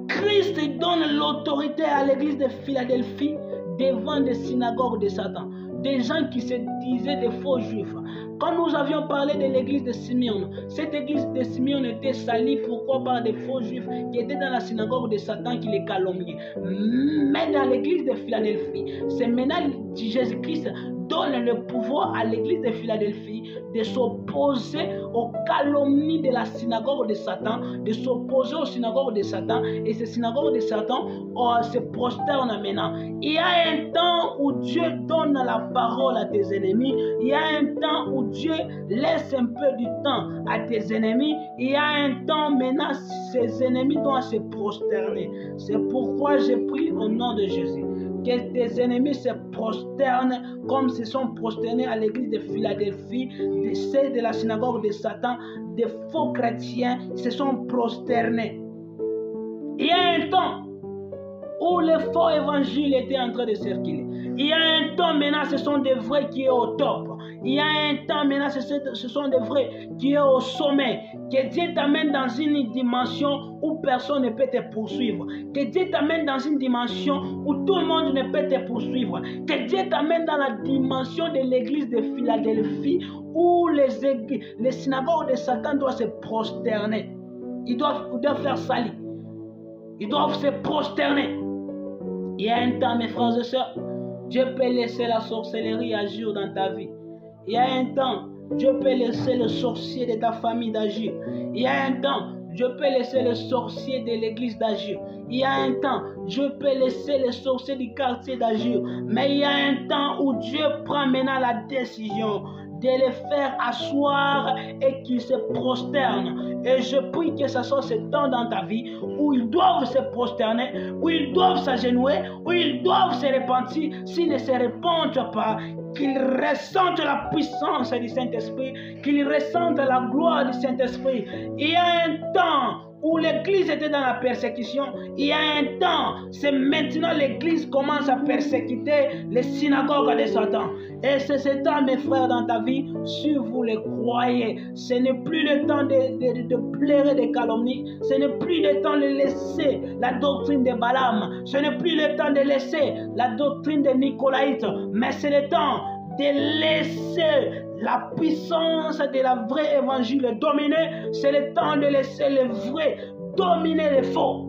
Christ donne l'autorité à l'église de Philadelphie devant des synagogues de Satan, des gens qui se disaient des faux juifs. Quand nous avions parlé de l'église de Simeon, cette église de Simeon était salie, pourquoi, par des faux juifs qui étaient dans la synagogue de Satan qui les calomniaient. Mais dans l'église de Philadelphie, c'est maintenant Jésus-Christ donne le pouvoir à l'église de Philadelphie de s'opposer aux calomnies de la synagogue de Satan, de s'opposer aux synagogues de Satan, et ces synagogues de Satan se prosternent maintenant. Il y a un temps où Dieu donne la parole à tes ennemis, il y a un temps où Dieu laisse un peu du temps à tes ennemis, il y a un temps maintenant ces ennemis doivent se prosterner. C'est pourquoi j'ai pris au nom de Jésus que tes ennemis se prosternent comme se sont prosternés à l'église de Philadelphie, ceux de la synagogue de Satan, des faux chrétiens se sont prosternés. Il y a un temps où les faux évangiles étaient en train de circuler. Il y a un temps maintenant, ce sont des vrais qui est au top. Il y a un temps maintenant, ce sont des vrais qui est au sommet. Que Dieu t'amène dans une dimension où personne ne peut te poursuivre. Que Dieu t'amène dans une dimension où tout le monde ne peut te poursuivre. Que Dieu t'amène dans la dimension de l'église de Philadelphie où les synagogues de Satan doivent se prosterner. Ils doivent faire salir. Ils doivent se prosterner. Il y a un temps, mes frères et sœurs, Dieu peut laisser la sorcellerie agir dans ta vie. Il y a un temps, Dieu peut laisser le sorcier de ta famille d'agir. Il y a un temps, Dieu peut laisser le sorcier de l'église d'agir. Il y a un temps, Dieu peut laisser les sorciers du quartier d'agir. Mais il y a un temps où Dieu prend maintenant la décision de les faire asseoir et qu'ils se prosternent. Et je prie que ce soit ce temps dans ta vie où ils doivent se prosterner, où ils doivent s'agenouiller, où ils doivent se repentir. S'ils ne se repentent pas, qu'ils ressentent la puissance du Saint-Esprit, qu'ils ressentent la gloire du Saint-Esprit. Il y a un temps où l'église était dans la persécution. Il y a un temps, c'est maintenant l'église commence à persécuter les synagogues de Satan. Et c'est ce temps, mes frères, dans ta vie, si vous le croyez, ce n'est plus le temps de pleurer des calomnies, ce n'est plus le temps de laisser la doctrine de Balaam, ce n'est plus le temps de laisser la doctrine de Nicolaïte, mais c'est le temps de laisser la puissance de la vraie évangile dominer. C'est le temps de laisser le vrai dominer les faux.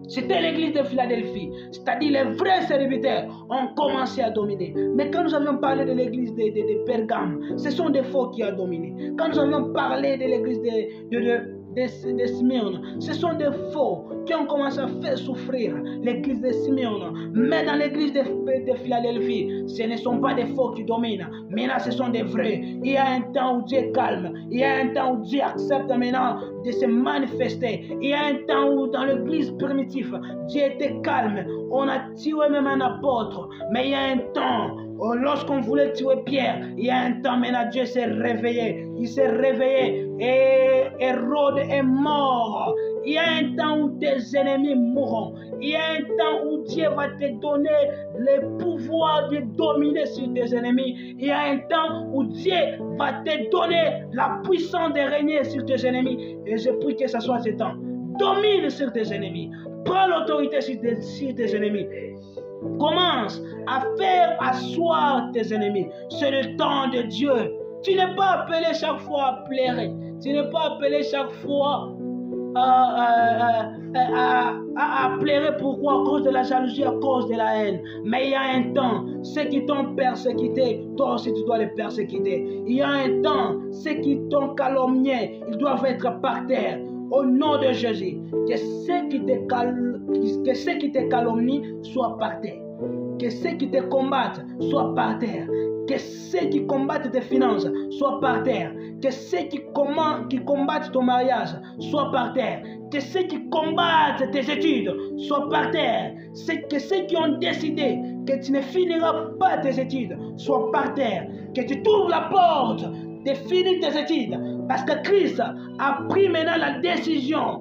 C'était l'église de Philadelphie, c'est-à-dire les vrais serviteurs ont commencé à dominer. Mais quand nous avions parlé de l'église de Pergame, ce sont des faux qui ont dominé. Quand nous avions parlé de l'église de Simeon, ce sont des faux qui ont commencé à faire souffrir l'église de Simeon. Mais dans l'église de Philadelphie, ce ne sont pas des faux qui dominent. Maintenant, ce sont des vrais. Il y a un temps où Dieu calme. Il y a un temps où Dieu accepte maintenant de se manifester. Il y a un temps où dans l'église primitive, Dieu était calme. On a tué même un apôtre. Mais il y a un temps, lorsqu'on voulait tuer Pierre, il y a un temps maintenant Dieu s'est réveillé. Il s'est réveillé et Hérode est mort. Il y a un temps où tes ennemis mourront. Il y a un temps où Dieu va te donner le pouvoir de dominer sur tes ennemis. Il y a un temps où Dieu va te donner la puissance de régner sur tes ennemis. Et je prie que ce soit ce temps. Domine sur tes ennemis. Prends l'autorité sur tes ennemis. Commence à faire asseoir tes ennemis. C'est le temps de Dieu. Tu n'es pas appelé chaque fois à pleurer. Tu n'es pas appelé chaque fois pleurer. Pourquoi? À cause de la jalousie, à cause de la haine. Mais il y a un temps, ceux qui t'ont persécuté, toi aussi tu dois les persécuter. Il y a un temps, ceux qui t'ont calomnié, ils doivent être par terre. Au nom de Jésus, que ceux qui te calomnient soient par terre. Que ceux qui te combattent soient par terre. Que ceux qui combattent tes finances soient par terre. Que ceux qui combattent ton mariage soient par terre. Que ceux qui combattent tes études soient par terre. Que ceux qui ont décidé que tu ne finiras pas tes études soient par terre. Que tu trouves la porte de finir tes études. Parce que Christ a pris maintenant la décision.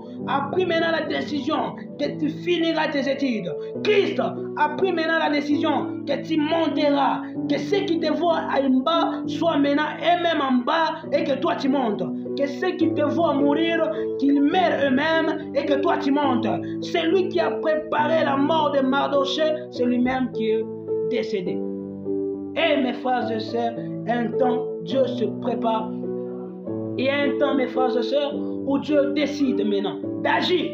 Que tu finiras tes études. Christ a pris maintenant la décision que tu monteras. Que ceux qui te voient en bas soient maintenant eux-mêmes en bas et que toi tu montes. Que ceux qui te voient mourir, qu'ils meurent eux-mêmes et que toi tu montes. Celui qui a préparé la mort de Mardoché, c'est lui-même qui est décédé. Et mes frères et sœurs, un temps, Dieu se prépare. Il y a un temps, mes frères et sœurs, où Dieu décide maintenant d'agir.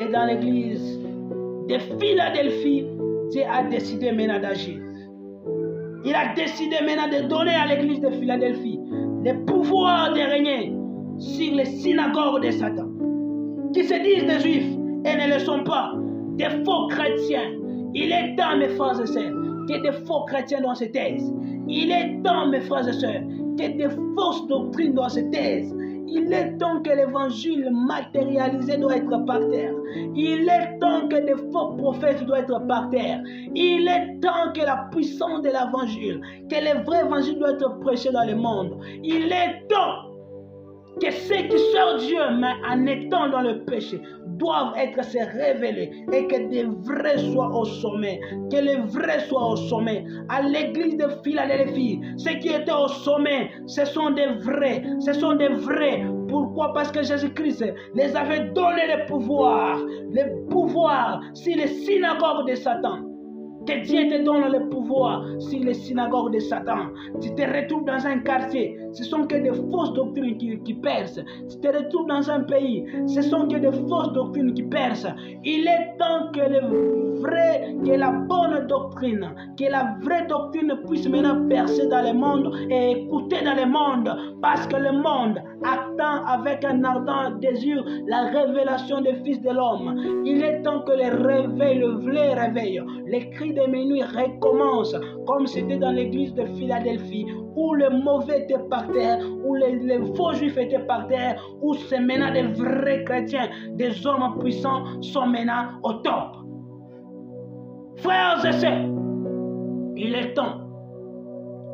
Et dans l'église de Philadelphie, Dieu a décidé maintenant d'agir. Il a décidé maintenant de donner à l'église de Philadelphie le pouvoir de régner sur les synagogues de Satan, qui se disent des juifs et ne le sont pas, des faux chrétiens. Il est temps, mes frères et sœurs, que des faux chrétiens doivent se taisent. Il est temps, mes frères et sœurs, que des fausses doctrines doivent se taisent. Il est temps que l'évangile matérialisé doit être par terre. Il est temps que des faux prophètes doivent être par terre. Il est temps que la puissance de l'évangile, que le vrai évangile doit être prêché dans le monde. Il est temps que ceux qui servent Dieu, mais en étant dans le péché, doivent être se révéler et que des vrais soient au sommet. Que les vrais soient au sommet. À l'église de Philadelphie, ceux qui étaient au sommet, ce sont des vrais. Ce sont des vrais. Pourquoi? Parce que Jésus-Christ les avait donné le pouvoir sur les synagogues de Satan. Que Dieu te donne le pouvoir sur les synagogues de Satan. Tu te retrouves dans un quartier, ce sont que des fausses doctrines qui percent. Tu te retrouves dans un pays, ce sont que des fausses doctrines qui percent. Il est temps que la bonne doctrine, que la vraie doctrine puisse maintenant percer dans le monde et écouter dans le monde. Parce que le monde attend avec un ardent désir la révélation des fils de l'homme. Il est temps que le vrai réveil, les cris de minuit recommencent, comme c'était dans l'église de Philadelphie, où le mauvais était par terre, où les faux juifs étaient par terre, où c'est maintenant des vrais chrétiens, des hommes puissants sont maintenant au top. Frères et sœurs, il est temps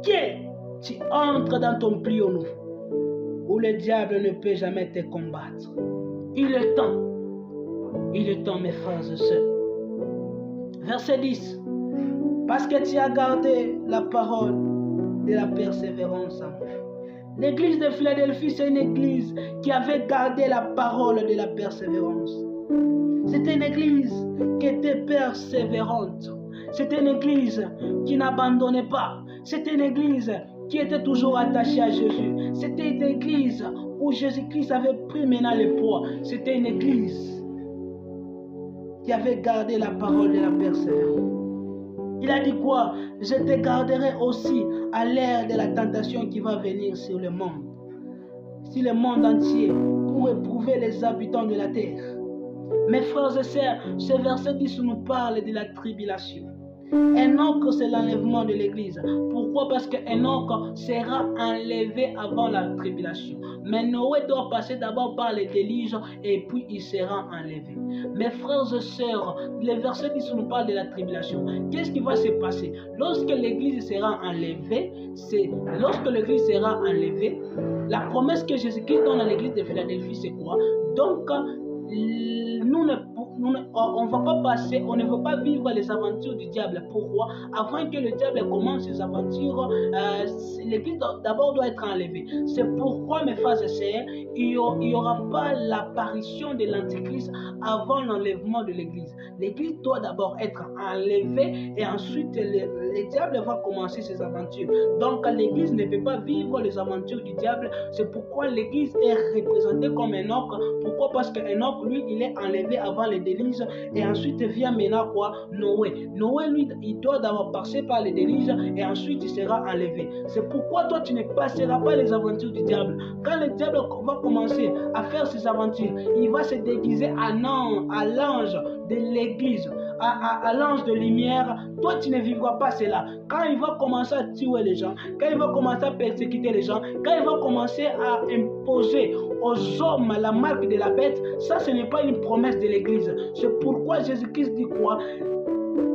que tu entres dans ton plus haut niveau, où le diable ne peut jamais te combattre. Il est temps, mes frères et sœurs. Verset 10. Parce que tu as gardé la parole de la persévérance en moi. L'église de Philadelphie, c'est une église qui avait gardé la parole de la persévérance. C'était une église qui était persévérante. C'était une église qui n'abandonnait pas. C'était une église qui était toujours attachée à Jésus. C'était une église où Jésus-Christ avait pris maintenant le poids. C'était une église qui avait gardé la parole de la persévérance. Il a dit quoi? Je te garderai aussi à l'ère de la tentation qui va venir sur le monde entier, pour éprouver les habitants de la terre. Mes frères et sœurs, ce verset 10 nous parle de la tribulation. Enoch, c'est l'enlèvement de l'église. Pourquoi? Parce que Enoch sera enlevé avant la tribulation. Mais Noé doit passer d'abord par les déluges et puis il sera enlevé. Mes frères et sœurs, le verset 10 nous parle de la tribulation. Qu'est-ce qui va se passer? Lorsque l'église sera enlevée, la promesse que Jésus-Christ donne à l'église de Philadelphie, c'est quoi? Donc, on va pas passer, on ne veut pas vivre les aventures du diable. Pourquoi? Avant que le diable commence ses aventures, l'Église d'abord doit être enlevée. C'est pourquoi, mes frères et sœurs, il n'y aura pas l'apparition de l'Antichrist avant l'enlèvement de l'Église. L'Église doit d'abord être enlevée et ensuite le diable va commencer ses aventures. Donc l'Église ne peut pas vivre les aventures du diable. C'est pourquoi l'Église est représentée comme Enoch. Pourquoi? Parce que Enoch, lui, il est enlevé avant les déluges et ensuite vient maintenant quoi? Noé. Noé, lui, il doit d'abord passer par les déluges et ensuite il sera enlevé. C'est pourquoi toi, tu ne passeras pas les aventures du diable. Quand le diable va commencer à faire ses aventures, il va se déguiser à l'ange de l'Église, à l'ange de lumière. Toi, tu ne vivras pas cela. Quand il va commencer à tuer les gens, quand il va commencer à persécuter les gens, quand il va commencer à imposer aux hommes la marque de la bête, ça, ce n'est pas une promesse de l'Église. C'est pourquoi Jésus-Christ dit quoi?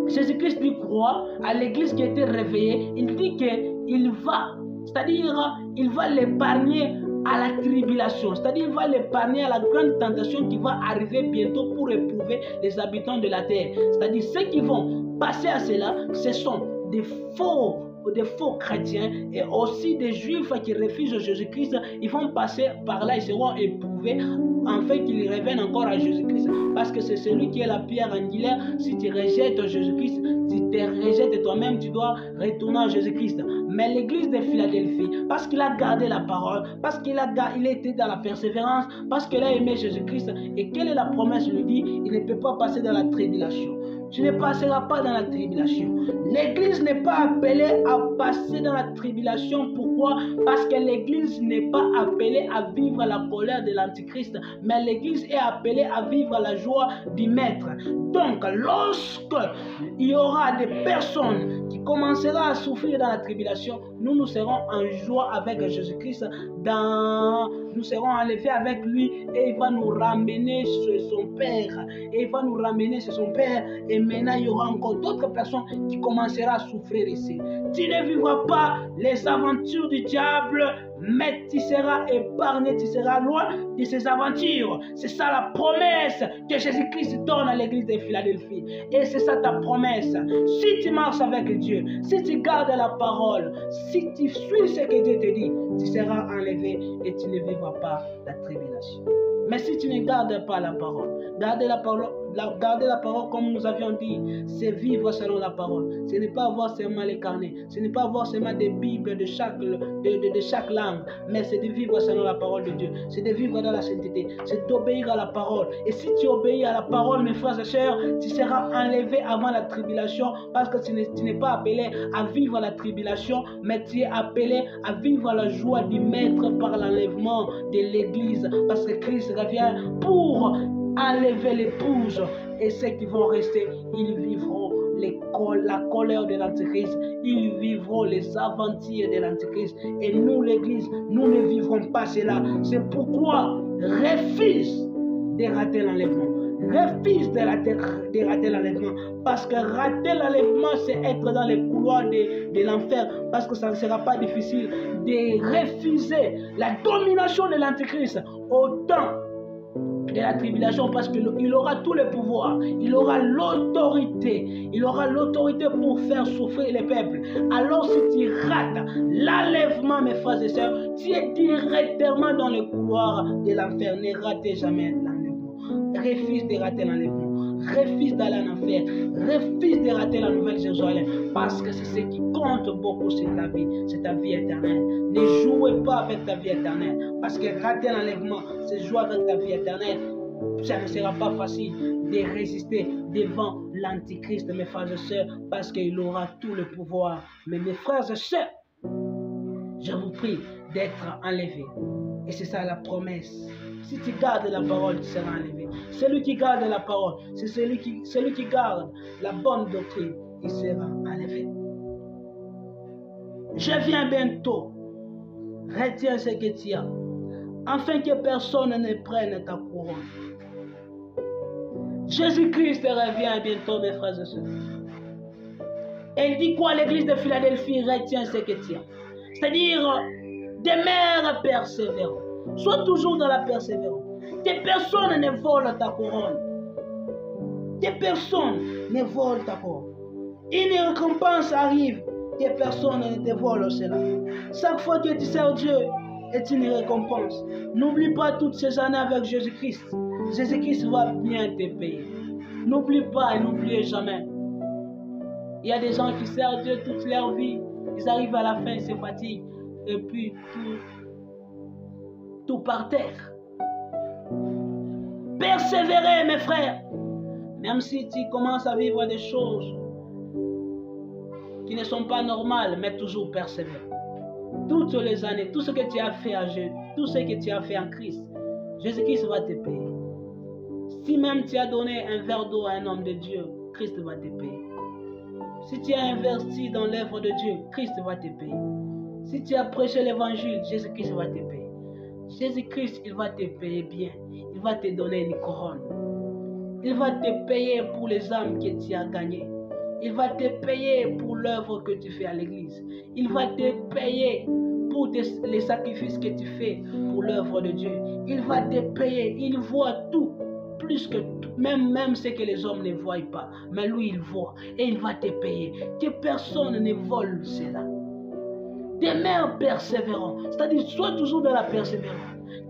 Jésus-Christ dit quoi à l'Église qui était réveillée? Il dit qu'il va, c'est-à-dire, il va l'épargner à la tribulation, c'est-à-dire il va l'épargner à la grande tentation qui va arriver bientôt pour éprouver les habitants de la terre. C'est-à-dire ceux qui vont passer à cela, ce sont des faux chrétiens et aussi des juifs qui refusent Jésus-Christ. Ils vont passer par là, ils seront éprouvés afin qu'ils reviennent encore à Jésus-Christ, parce que c'est celui qui est la pierre angulaire. Si tu rejettes Jésus-Christ, si tu te rejettes toi-même, tu dois retourner à Jésus-Christ. Mais l'église de Philadelphie, parce qu'il a gardé la parole, parce qu'il était dans la persévérance, parce qu'il a aimé Jésus-Christ, et quelle est la promesse? Il dit, il ne peut pas passer dans la tribulation. Tu ne passeras pas dans la tribulation. L'église n'est pas appelée à passer dans la tribulation. Pourquoi? Parce que l'église n'est pas appelée à vivre la colère de l'Antichrist, mais l'église est appelée à vivre la joie du Maître. Donc, lorsque il y aura des personnes qui commenceront à souffrir dans la tribulation, nous serons en joie avec Jésus-Christ. Nous serons enlevés avec lui et il va nous ramener chez son Père. Et il va nous ramener chez son Père. Et maintenant, il y aura encore d'autres personnes qui commenceront à souffrir ici. Tu ne vivras pas les aventures du diable, mais tu seras épargné, tu seras loin de ces aventures. C'est ça la promesse que Jésus-Christ donne à l'église de Philadelphie. Et c'est ça ta promesse. Si tu marches avec Dieu, si tu gardes la parole, si tu suis ce que Dieu te dit, tu seras enlevé et tu ne vivras pas la tribulation. Mais si tu ne gardes pas la parole, garder la parole comme nous avions dit, c'est vivre selon la parole. Ce n'est pas avoir seulement les carnets, ce n'est pas avoir seulement des bibles de chaque langue, mais c'est de vivre selon la parole de Dieu. C'est de vivre dans la sainteté, c'est d'obéir à la parole. Et si tu obéis à la parole, mes frères et sœurs, tu seras enlevé avant la tribulation, parce que tu n'es pas appelé à vivre la tribulation, mais tu es appelé à vivre la joie du Maître par l'enlèvement de l'Église, parce que Christ revient pour enlever l'épouse, et ceux qui vont rester, ils vivront la colère de l'Antichrist, ils vivront les aventures de l'Antichrist, et nous l'église, nous ne vivrons pas cela. C'est pourquoi refuse de rater l'enlèvement, refuse de rater l'enlèvement, parce que rater l'enlèvement, c'est être dans les couloirs de l'enfer, parce que ça ne sera pas difficile de refuser la domination de l'Antichrist au temps de la tribulation, parce qu'il aura tout le pouvoir, il aura l'autorité pour faire souffrir les peuples. Alors si tu rates l'enlèvement, mes frères et sœurs, tu es directement dans le couloir de l'enfer. Ne ratez jamais l'enlèvement. Refuse de rater l'enlèvement. Refuse d'aller en enfer. Refuse de rater la nouvelle Jérusalem, parce que c'est ce qui compte beaucoup, c'est ta vie éternelle. Ne jouez pas avec ta vie éternelle, parce que rater l'enlèvement, c'est jouer avec ta vie éternelle. Ça ne sera pas facile de résister devant l'Antichrist, mes frères et sœurs, parce qu'il aura tout le pouvoir. Mais mes frères et sœurs, je vous prie d'être enlevés. Et c'est ça la promesse. Si tu gardes la parole, tu seras enlevé. Celui qui garde la parole, c'est celui qui garde la bonne doctrine, il sera enlevé. Je viens bientôt. Retiens ce que tu as, afin que personne ne prenne ta couronne. Jésus-Christ revient bientôt, mes frères et sœurs. Et il dit quoi à l'église de Philadelphie? Retiens ce que tu as. C'est-à-dire, demeure persévérant. Sois toujours dans la persévérance. Que personne ne vole ta couronne. que personne ne vole ta corps. Une récompense arrive, que personne ne te vole cela. Chaque fois que tu sers Dieu est une récompense. N'oublie pas toutes ces années avec Jésus-Christ. Jésus-Christ va bien te payer. N'oublie pas et n'oubliez jamais. Il y a des gens qui servent Dieu toute leur vie. Ils arrivent à la fin, ils se fatiguent. Et puis tout par terre. Persévérer, mes frères. Même si tu commences à vivre des choses qui ne sont pas normales, mais toujours persévérer. Toutes les années, tout ce que tu as fait à Jésus, tout ce que tu as fait en Christ, Jésus-Christ va te payer. Si même tu as donné un verre d'eau à un homme de Dieu, Christ va te payer. Si tu as investi dans l'œuvre de Dieu, Christ va te payer. Si tu as prêché l'évangile, Jésus-Christ va te payer. Jésus-Christ, il va te payer bien. Il va te donner une couronne. Il va te payer pour les âmes que tu as gagnées. Il va te payer pour l'œuvre que tu fais à l'église. Il va te payer pour les sacrifices que tu fais pour l'œuvre de Dieu. Il va te payer. Il voit tout, plus que tout, même ce que les hommes ne voient pas. Mais lui, il voit et il va te payer. Que personne ne vole cela. Demeure persévérant. C'est-à-dire, sois toujours dans la persévérance.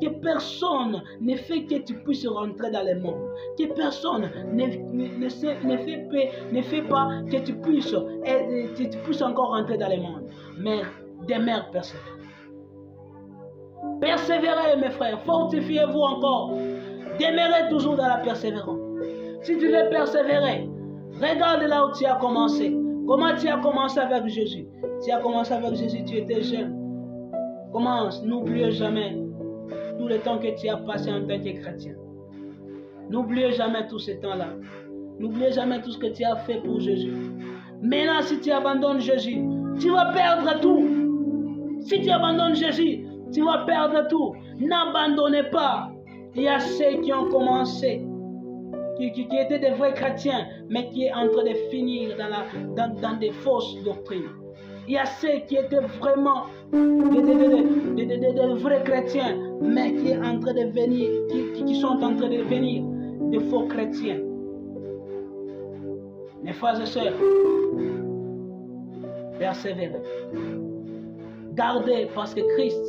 Que personne ne fait que tu puisses rentrer dans le monde. Que personne ne fait pas que tu puisses encore rentrer dans le monde. Mais demeure persévérant. Persévérez, mes frères. Fortifiez-vous encore. Demeurez toujours dans la persévérance. Si tu veux persévérer, regarde là où tu as commencé. Comment tu as commencé avec Jésus? Tu as commencé avec Jésus, tu étais jeune. Commence, n'oubliez jamais tout le temps que tu as passé en tant que chrétien. N'oubliez jamais tout ce temps-là. N'oubliez jamais tout ce que tu as fait pour Jésus. Maintenant, si tu abandonnes Jésus, tu vas perdre tout. Si tu abandonnes Jésus, tu vas perdre tout. N'abandonnez pas. Il y a ceux qui ont commencé, qui étaient des vrais chrétiens, mais qui sont en train de finir dans des fausses doctrines. Il y a ceux qui étaient vraiment des vrais chrétiens, mais qui sont en train de venir, qui sont en train de devenir des faux chrétiens. Mes frères et sœurs, persévérez. Gardez, parce que Christ,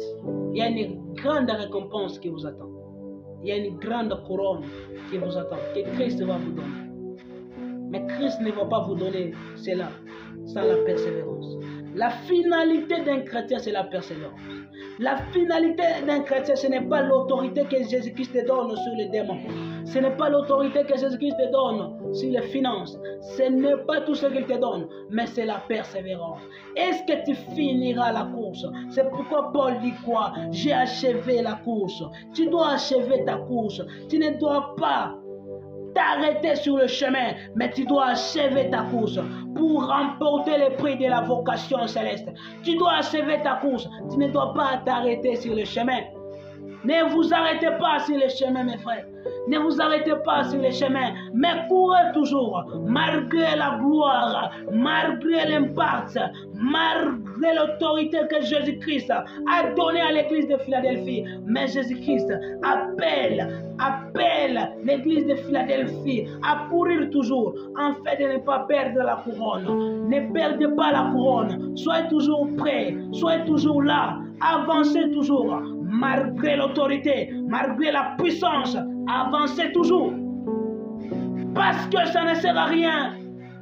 il y a une grande récompense qui vous attend. Il y a une grande couronne qui vous attend, que Christ va vous donner. Mais Christ ne va pas vous donner cela sans la persévérance. La finalité d'un chrétien, c'est la persévérance. La finalité d'un chrétien, ce n'est pas l'autorité que Jésus-Christ te donne sur les démons. Ce n'est pas l'autorité que Jésus-Christ te donne sur les finances. Ce n'est pas tout ce qu'il te donne, mais c'est la persévérance. Est-ce que tu finiras la course? C'est pourquoi Paul dit quoi? J'ai achevé la course. Tu dois achever ta course. Tu ne dois pas t'arrêter sur le chemin, mais tu dois achever ta course pour remporter le prix de la vocation céleste. Tu dois achever ta course. Tu ne dois pas t'arrêter sur le chemin. Ne vous arrêtez pas sur le chemin, mes frères. Ne vous arrêtez pas sur le chemin, mais courez toujours, malgré la gloire, malgré l'impact, malgré l'autorité que Jésus-Christ a donnée à l'église de Philadelphie. Mais Jésus-Christ appelle l'église de Philadelphie à courir toujours, en fait de ne pas perdre la couronne. Ne perdez pas la couronne, soyez toujours prêts, soyez toujours là, avancez toujours, malgré l'autorité, malgré la puissance. Avancez toujours. Parce que ça ne sert à rien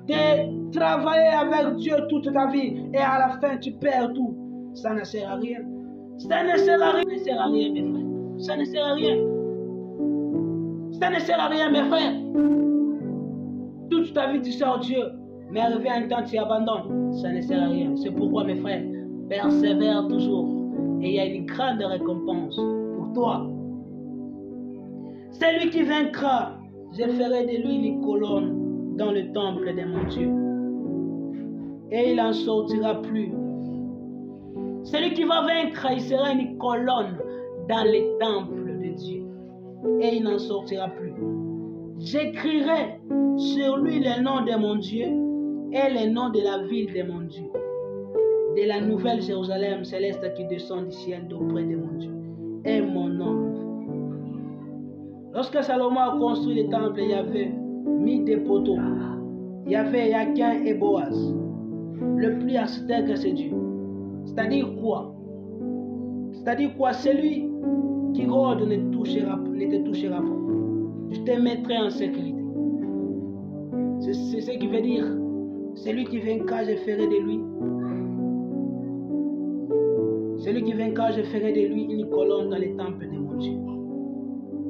de travailler avec Dieu toute ta vie et à la fin tu perds tout. Ça ne sert à rien. Ça ne sert à rien. Ça ne sert à rien, mes frères. Ça ne sert à rien. Ça ne sert à rien, mes frères. Toute ta vie tu sers Dieu, mais arrivé un temps tu abandonnes. Ça ne sert à rien. C'est pourquoi, mes frères, persévère toujours. Et il y a une grande récompense pour toi. Celui qui vaincra, je ferai de lui une colonne dans le temple de mon Dieu. Et il n'en sortira plus. Celui qui va vaincre, il sera une colonne dans le temple de Dieu. Et il n'en sortira plus. J'écrirai sur lui le nom de mon Dieu et le nom de la ville de mon Dieu. De la nouvelle Jérusalem céleste qui descend du ciel d'auprès de mon Dieu. Et mon nom. Lorsque Salomon a construit le temple, il y avait mis des poteaux. Il y avait Yaquin et Boaz. Le plus architecte, c'est Dieu. C'est-à-dire quoi? C'est-à-dire quoi? Celui qui rôde ne te touchera pas. Je te mettrai en sécurité. C'est ce qui veut dire, celui qui vaincra, je ferai de lui. Celui qui vaincra, je ferai de lui une colonne dans le temple de mon Dieu.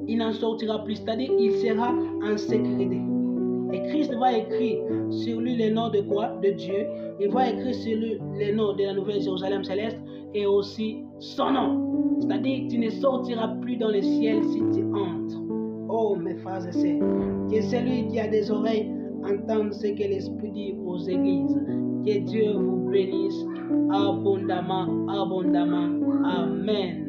Il n'en sortira plus, c'est-à-dire il sera en sécurité. Et Christ va écrire sur lui le nom de quoi? De Dieu. Il va écrire sur lui le nom de la nouvelle Jérusalem céleste et aussi son nom. C'est-à-dire que tu ne sortiras plus dans le ciel si tu entres. Oh mes frères et sœurs, que celui qui a des oreilles entende ce que l'Esprit dit aux églises. Que Dieu vous bénisse abondamment, abondamment. Amen.